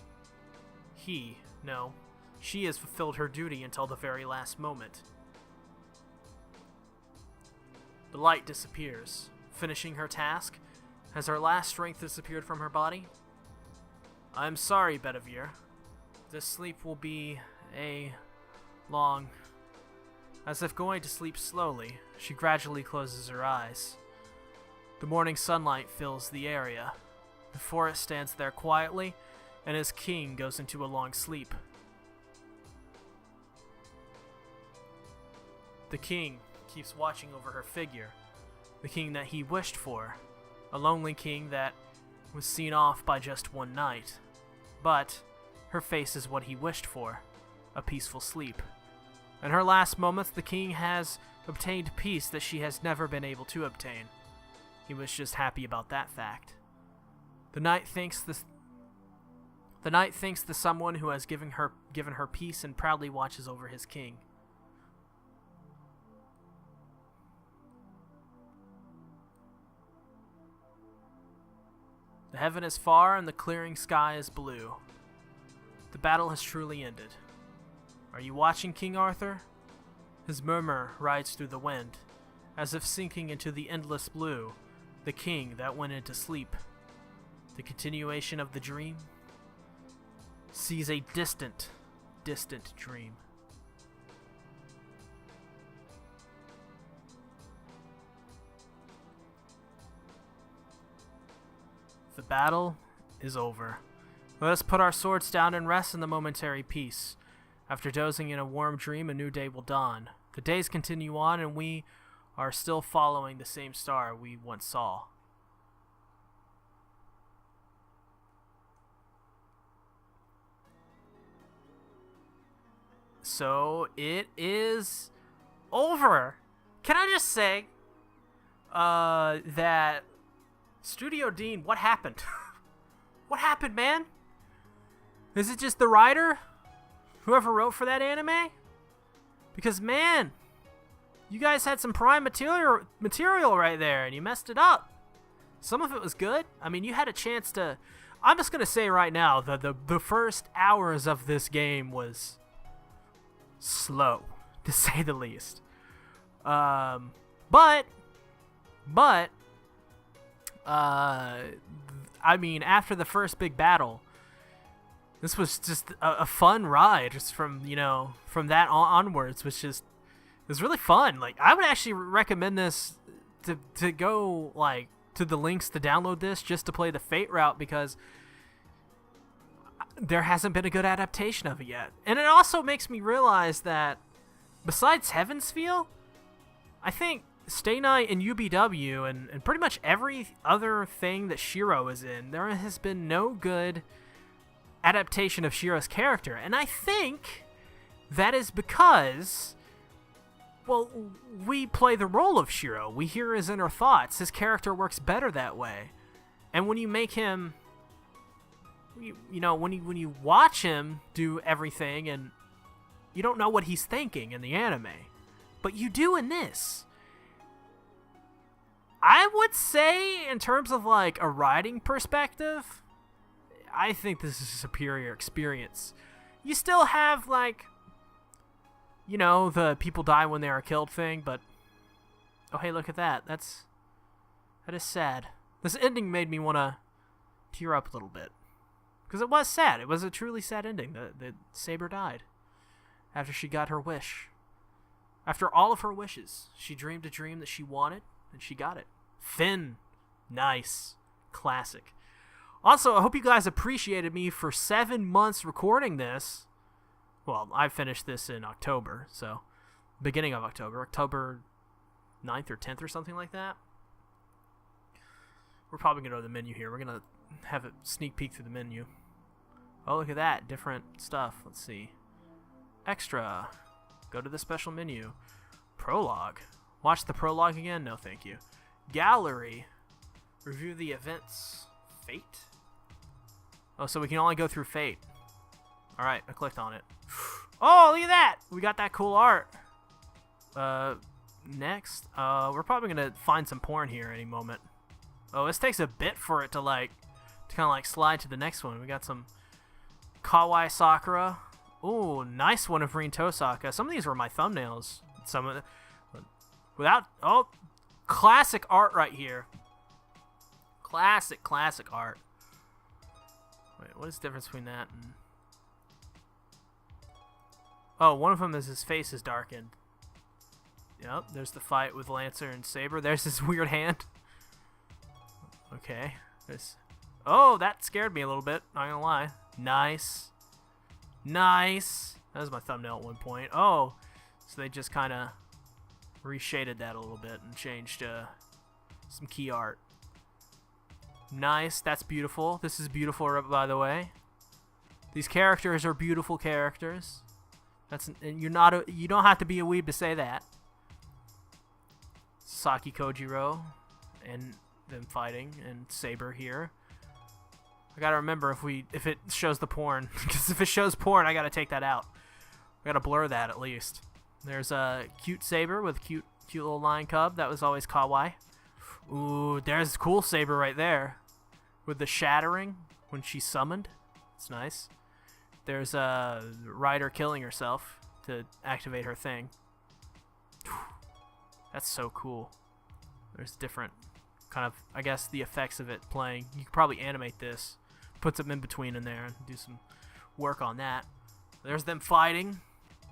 She has fulfilled her duty until the very last moment. The light disappears, finishing her task. Has her last strength disappeared from her body? I'm sorry, Bedivere. This sleep will be long. As if going to sleep slowly, she gradually closes her eyes. The morning sunlight fills the area. The forest stands there quietly, and his king goes into a long sleep. The king keeps watching over her figure, the king that he wished for, a lonely king that was seen off by just one night. But her face is what he wished for, a peaceful sleep. In her last moments, the king has obtained peace that she has never been able to obtain. He was just happy about that fact. The knight thanks the someone who has given her peace and proudly watches over his king. The heaven is far and the clearing sky is blue. The battle has truly ended. Are you watching, King Arthur? His murmur rides through the wind, as if sinking into the endless blue, the king that went into sleep. The continuation of the dream sees a distant, distant dream. The battle is over. Let us put our swords down and rest in the momentary peace. After dozing in a warm dream, a new day will dawn. The days continue on, and we are still following the same star we once saw. So it is over. Can I just say that Studio Dean, what happened? What happened, man? Is it just the writer? Whoever wrote for that anime? Because, man, you guys had some prime material right there, and you messed it up. Some of it was good. I mean, you had a chance to... I'm just going to say right now that the first hours of this game was slow, to say the least. But I mean, after the first big battle, this was just a fun ride. Just from that onwards, it was really fun. Like, I would actually recommend this to go like to the links to download this just to play the Fate route, because there hasn't been a good adaptation of it yet. And it also makes me realize that besides Heaven's Feel, I think Stay Night and UBW and pretty much every other thing that Shiro is in, there has been no good adaptation of Shiro's character. And I think that is because, well, we play the role of Shiro. We hear his inner thoughts. His character works better that way. And when you make him, when you watch him do everything, and you don't know what he's thinking in the anime, but you do in this. I would say, in terms of like a writing perspective, I think this is a superior experience. You still have like, the people die when they are killed thing, but oh hey, look at that. That is sad. This ending made me want to tear up a little bit, because it was sad. It was a truly sad ending. The Saber died after she got her wish. After all of her wishes, she dreamed a dream that she wanted, and she got it. Finn. Nice. Classic. Also, I hope you guys appreciated me for 7 months recording this. Well, I finished this in October, so beginning of October 9th or 10th or something like that. We're probably going to go to the menu here. We're going to have a sneak peek through the menu. Oh, look at that. Different stuff. Let's see. Extra. Go to the special menu. Prologue. Watch the prologue again? No, thank you. Gallery. Review the events. Fate? Oh, so we can only go through Fate. Alright, I clicked on it. Oh, look at that! We got that cool art. Next. We're probably gonna find some porn here any moment. Oh, this takes a bit for it to kind of like slide to the next one. We got some Kawaii Sakura. Ooh, nice one of Rin Tosaka. Some of these were my thumbnails. Some of the, without, oh, classic art right here. Classic art. Wait, what is the difference between that and... Oh, one of them is his face is darkened. Yep, there's the fight with Lancer and Saber. There's this weird hand. Okay. Oh, that scared me a little bit. Not gonna lie. Nice. Nice. That was my thumbnail at one point. Oh, so they just kind of reshaded that a little bit and changed some key art. Nice. That's beautiful. This is beautiful, by the way. These characters are beautiful characters. And you don't have to be a weeb to say that. Saki Kojiro and them fighting and Saber here. I gotta remember if it shows the porn, because if it shows porn, I gotta take that out. I gotta blur that at least. There's a cute Saber with cute little lion cub. That was always kawaii. Ooh, there's cool Saber right there with the shattering when she's summoned. It's nice. There's a Ryder killing herself to activate her thing. That's so cool. There's different kind of, I guess, the effects of it playing. You could probably animate this, put some in between in there, and do some work on that. There's them fighting.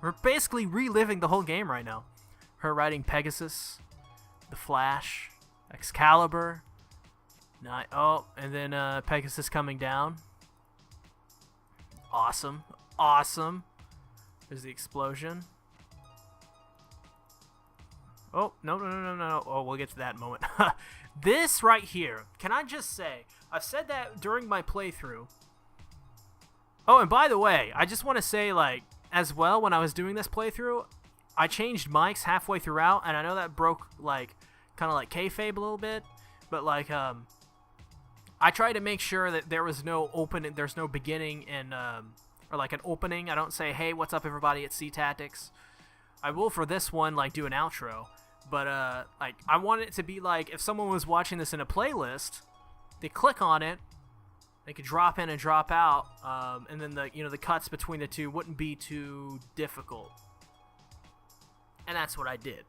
We're basically reliving the whole game right now. Her riding Pegasus, the Flash, Excalibur. Oh, and then Pegasus coming down. Awesome. Awesome. There's the explosion. Oh, no. Oh, we'll get to that in a moment. This right here, can I just say, I've said that during my playthrough. Oh, and by the way, I just want to say, like, as well, when I was doing this playthrough, I changed mics halfway throughout, and I know that broke, like, kind of like kayfabe a little bit, but, like, I try to make sure that there was no there's no beginning and, or like an opening. I don't say, hey, what's up everybody, it's C-Tactics. I will for this one, like, do an outro, but, like, I want it to be like, if someone was watching this in a playlist, they click on it, they could drop in and drop out, and then the cuts between the two wouldn't be too difficult. And that's what I did.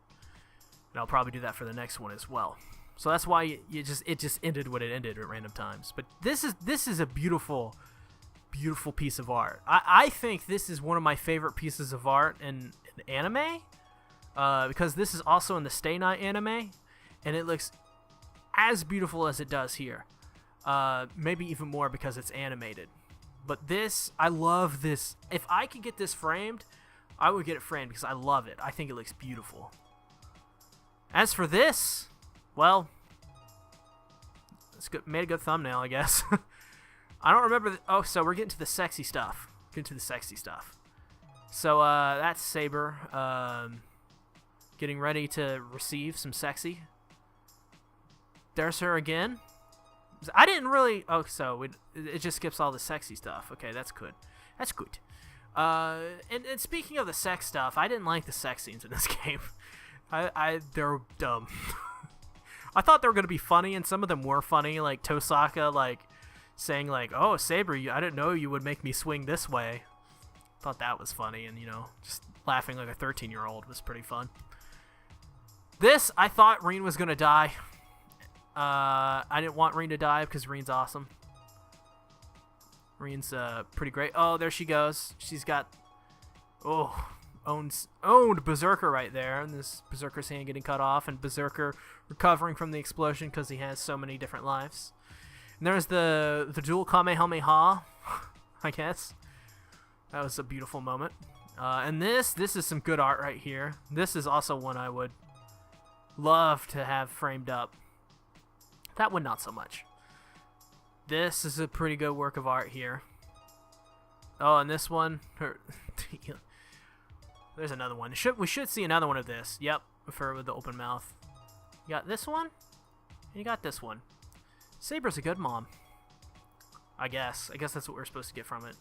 And I'll probably do that for the next one as well. So that's why it just ended when it ended at random times. But this is a beautiful, beautiful piece of art. I think this is one of my favorite pieces of art in anime, because this is also in the Stay Night anime, and it looks as beautiful as it does here. Maybe even more because it's animated. But this, I love this. If I could get this framed, I would get it framed because I love it. I think it looks beautiful. As for this, well, it's good. Made a good thumbnail, I guess. I don't remember. Oh, so we're getting to the sexy stuff. So that's Saber getting ready to receive some sexy. There's her again. I didn't really. Oh, so it just skips all the sexy stuff. Okay, that's good. That's good. And speaking of the sex stuff, I didn't like the sex scenes in this game. They're dumb. I thought they were gonna be funny, and some of them were funny, like Tosaka, like saying like, "Oh, Saber, I didn't know you would make me swing this way." Thought that was funny, and just laughing like a 13-year-old was pretty fun. This, I thought Rin was gonna die. I didn't want Rin to die because Rin's awesome. Rin's pretty great. Oh, there she goes. She's got owned Berserker right there, and this Berserker's hand getting cut off, and Berserker recovering from the explosion because he has so many different lives. And there's the dual Kamehameha, I guess. That was a beautiful moment. And this is some good art right here. This is also one I would love to have framed up. That one, not so much. This is a pretty good work of art here. Oh, and this one, there's another one. We should see another one of this. Yep, with the open mouth. You got this one, and you got this one. Saber's a good mom. I guess that's what we're supposed to get from it.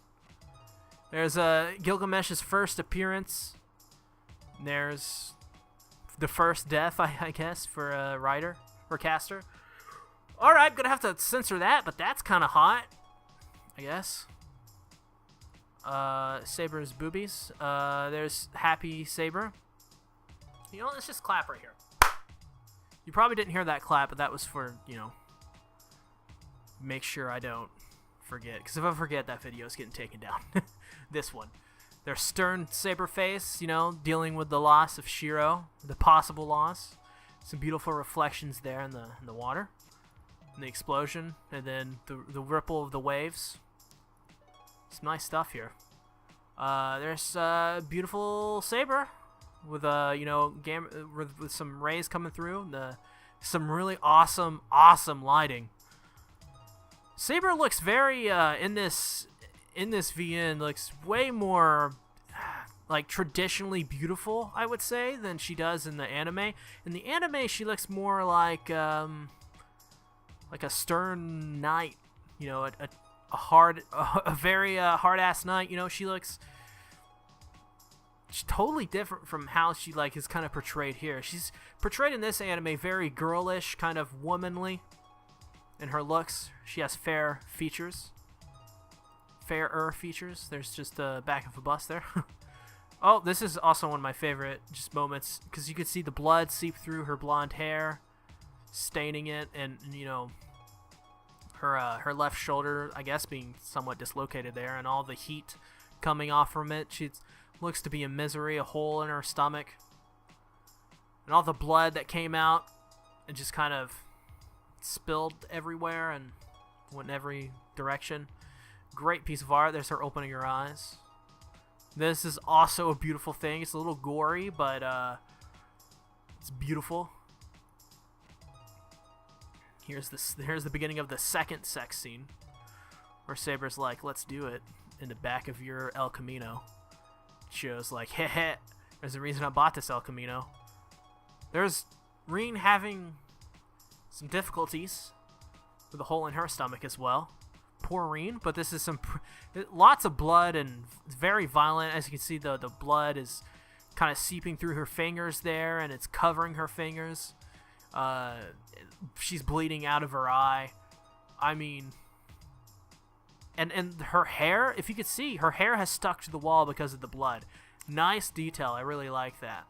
There's Gilgamesh's first appearance. There's the first death, I guess, for Ryder or Caster. Alright, gonna have to censor that, but that's kind of hot, I guess. Saber's boobies. There's Happy Saber. Let's just clap right here. You probably didn't hear that clap, but that was for, make sure I don't forget. Because if I forget, that video is getting taken down. This one. Their stern Saber face, dealing with the loss of Shiro, the possible loss. Some beautiful reflections there in the water. And the explosion, and then the ripple of the waves. Some nice stuff here. There's beautiful Saber with with some rays coming through. Some really awesome lighting. Saber looks very in this VN looks way more like traditionally beautiful, I would say, than she does in the anime. In the anime, she looks more like a stern knight, a very hard-ass knight. She's totally different from how she is kind of portrayed here. She's portrayed in this anime very girlish, kind of womanly in her looks. She has fairer features. There's just the back of a bust there. Oh, this is also one of my favorite just moments, because you could see the blood seep through her blonde hair, staining it, and her left shoulder, I guess, being somewhat dislocated there, and all the heat coming off from it. She looks to be in misery, a hole in her stomach, and all the blood that came out and just kind of spilled everywhere and went in every direction. Great piece of art. There's her opening her eyes. This is also a beautiful thing. It's a little gory, but it's beautiful. Here's the beginning of the second sex scene, where Saber's like, "Let's do it," in the back of your El Camino. Shio's like, "Heh heh, there's a reason I bought this El Camino." There's Rin having some difficulties with a hole in her stomach as well. Poor Rin, but this is lots of blood and very violent. As you can see, the blood is kind of seeping through her fingers there, and it's covering her fingers. She's bleeding out of her eye. I mean, and her hair, if you could see, her hair has stuck to the wall because of the blood. Nice detail. I really like that.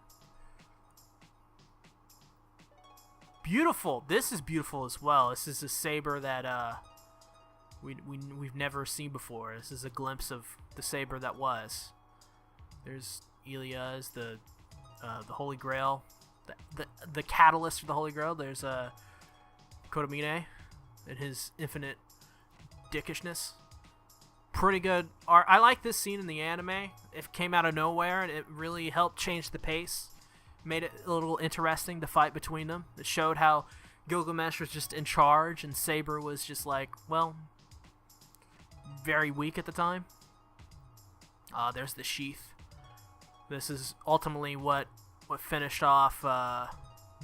Beautiful. This is beautiful as well. This is a Saber that we've never seen before. This is a glimpse of the Saber that was. There's Ilya's the Holy Grail, the catalyst for the Holy Grail. There's Kotomine and his infinite dickishness. Pretty good art. I like this scene in the anime. It came out of nowhere, and it really helped change the pace. Made it a little interesting, the fight between them. It showed how Gilgamesh was just in charge, and Saber was just very weak at the time. There's the sheath. This is ultimately what finished off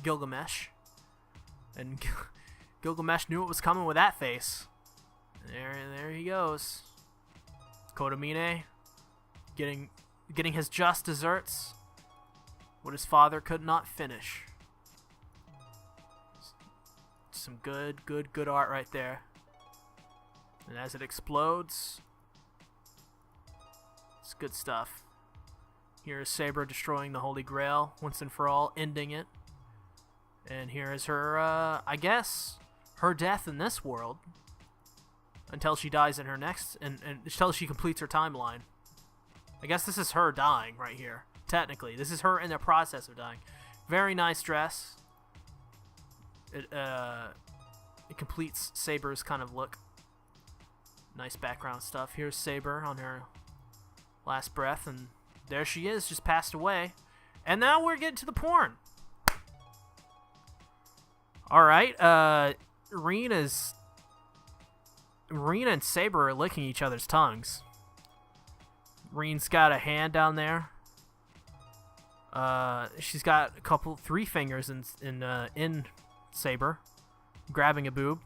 Gilgamesh. And Gilgamesh knew what was coming with that face. There he goes. Kotomine getting his just desserts. What his father could not finish. Some good art right there. And as it explodes, it's good stuff. Here is Saber destroying the Holy Grail once and for all, ending it. And here is her, I guess, her death in this world. Until she dies in her next, and until she completes her timeline. I guess this is her dying right here. Technically, this is her in the process of dying. Very nice dress. It completes Saber's kind of look. Nice background stuff. Here's Saber on her last breath, and there she is, just passed away. And now we're getting to the porn. All right, Rin and Saber are licking each other's tongues. Rin's got a hand down there. She's got three fingers in Saber, grabbing a boob.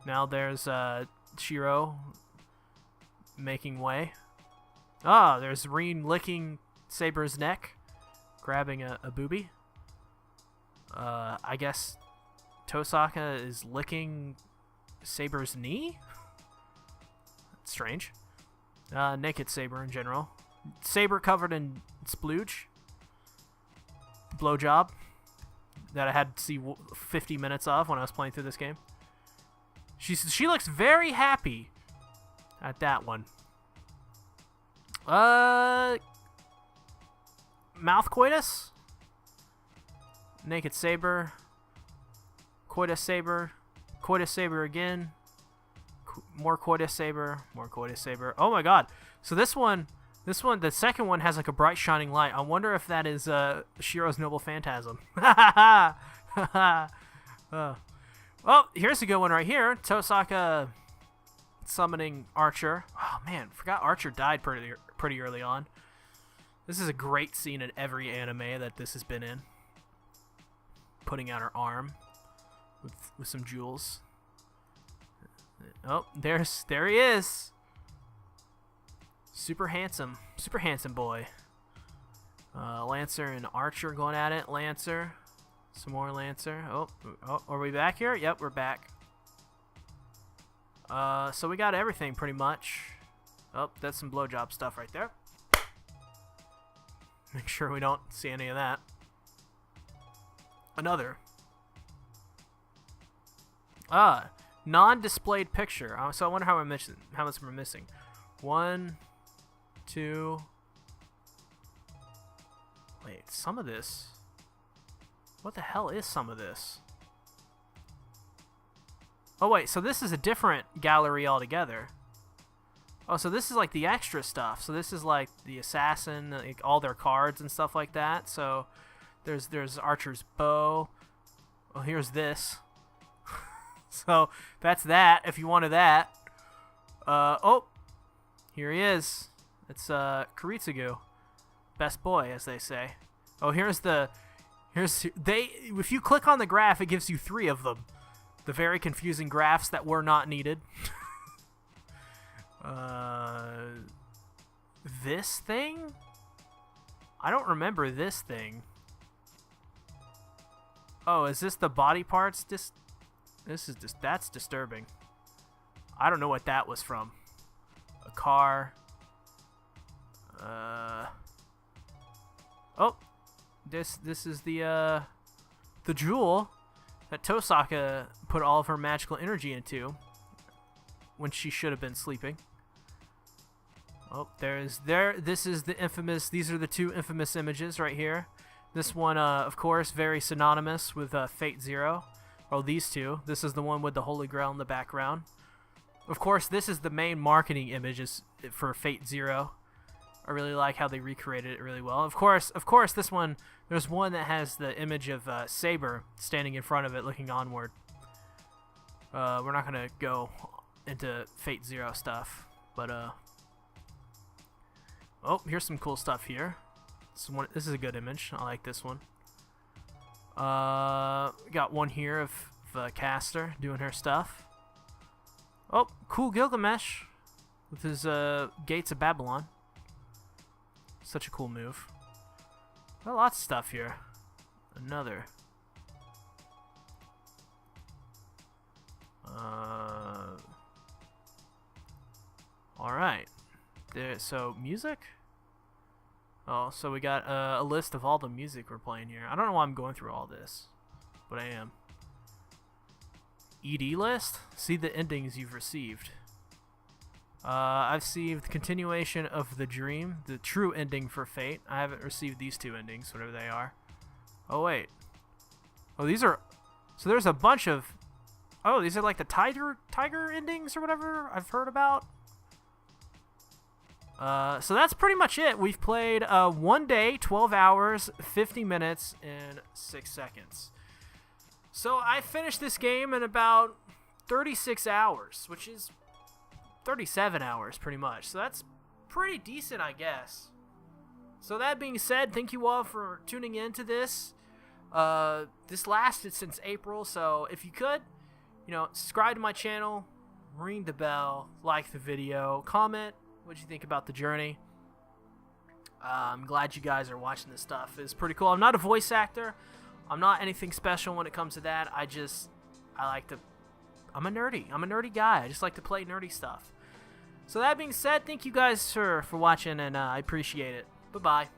Now there's Shiro making way. There's Rin licking Saber's neck, grabbing a boobie. I guess Tosaka is licking Saber's knee? That's strange. Naked Saber in general. Saber covered in splooge. Blowjob. that I had to see 50 minutes of when I was playing through this game. She looks very happy at that one. Mouth coitus? Naked Saber. Coitus Saber. Coitus Saber again. More Coitus Saber. More Coitus Saber. Oh my god. So this one, the second one has like a bright shining light. I wonder if that is Shiro's Noble Phantasm. Well, here's a good one right here. Tosaka summoning Archer. Oh man, forgot Archer died pretty early on. This is a great scene in every anime that this has been in. Putting out her arm with some jewels. Oh, there he is. Super handsome boy. Lancer and Archer going at it. Lancer, some more Lancer. Oh, are we back here? Yep, we're back. So we got everything pretty much. Oh, that's some blowjob stuff right there. Make sure we don't see any of that. Another. Non-displayed picture. So I wonder how much we're missing. 1, 2. Wait, some of this. What the hell is some of this? Oh wait, so this is a different gallery altogether. Oh, so this is like the extra stuff. So this is like the assassin, like all their cards and stuff like that. So there's Archer's bow. Oh, here's this. So that's that. If you wanted that. Oh, here he is. It's Kuritsugu, best boy, as they say. Oh, if you click on the graph, it gives you 3 of them. The very confusing graphs that were not needed. This thing? I don't remember this thing. Oh, is this the body parts? That's disturbing. I don't know what that was from. A car. Oh, this is the jewel that Tosaka put all of her magical energy into when she should have been sleeping. Oh, this is the infamous. These are the 2 infamous images right here. This one, of course, very synonymous with Fate Zero. Oh, these 2. This is the one with the Holy Grail in the background. Of course, this is the main marketing images for Fate Zero. I really like how they recreated it really well. Of course, this one, there's one that has the image of Saber standing in front of it looking onward. We're not going to go into Fate Zero stuff, but oh, here's some cool stuff here. This is a good image. I like this one. Got one here of Caster doing her stuff. Oh, cool Gilgamesh with his Gates of Babylon. Such a cool move. Got lots of stuff here. Another. Alright. So, music? Oh, so we got a list of all the music we're playing here. I don't know why I'm going through all this, but I am. ED list? See the endings you've received. I've received the continuation of The Dream, the true ending for Fate. I haven't received these 2 endings, whatever they are. Oh, wait. Oh, these are... So there's a bunch of... Oh, these are like the tiger endings or whatever I've heard about. So that's pretty much it. We've played 1 day, 12 hours, 50 minutes, and 6 seconds. So I finished this game in about 36 hours, which is 37 hours pretty much. So that's pretty decent, I guess. So that being said, thank you all for tuning in to this. This lasted since April, so if you could, subscribe to my channel, ring the bell, like the video, comment what you think about the journey. I'm glad you guys are watching this stuff. It's pretty cool. I'm not a voice actor. I'm not anything special when it comes to that. I'm a nerdy guy. I just like to play nerdy stuff. So that being said, thank you guys for watching, and I appreciate it. Bye-bye.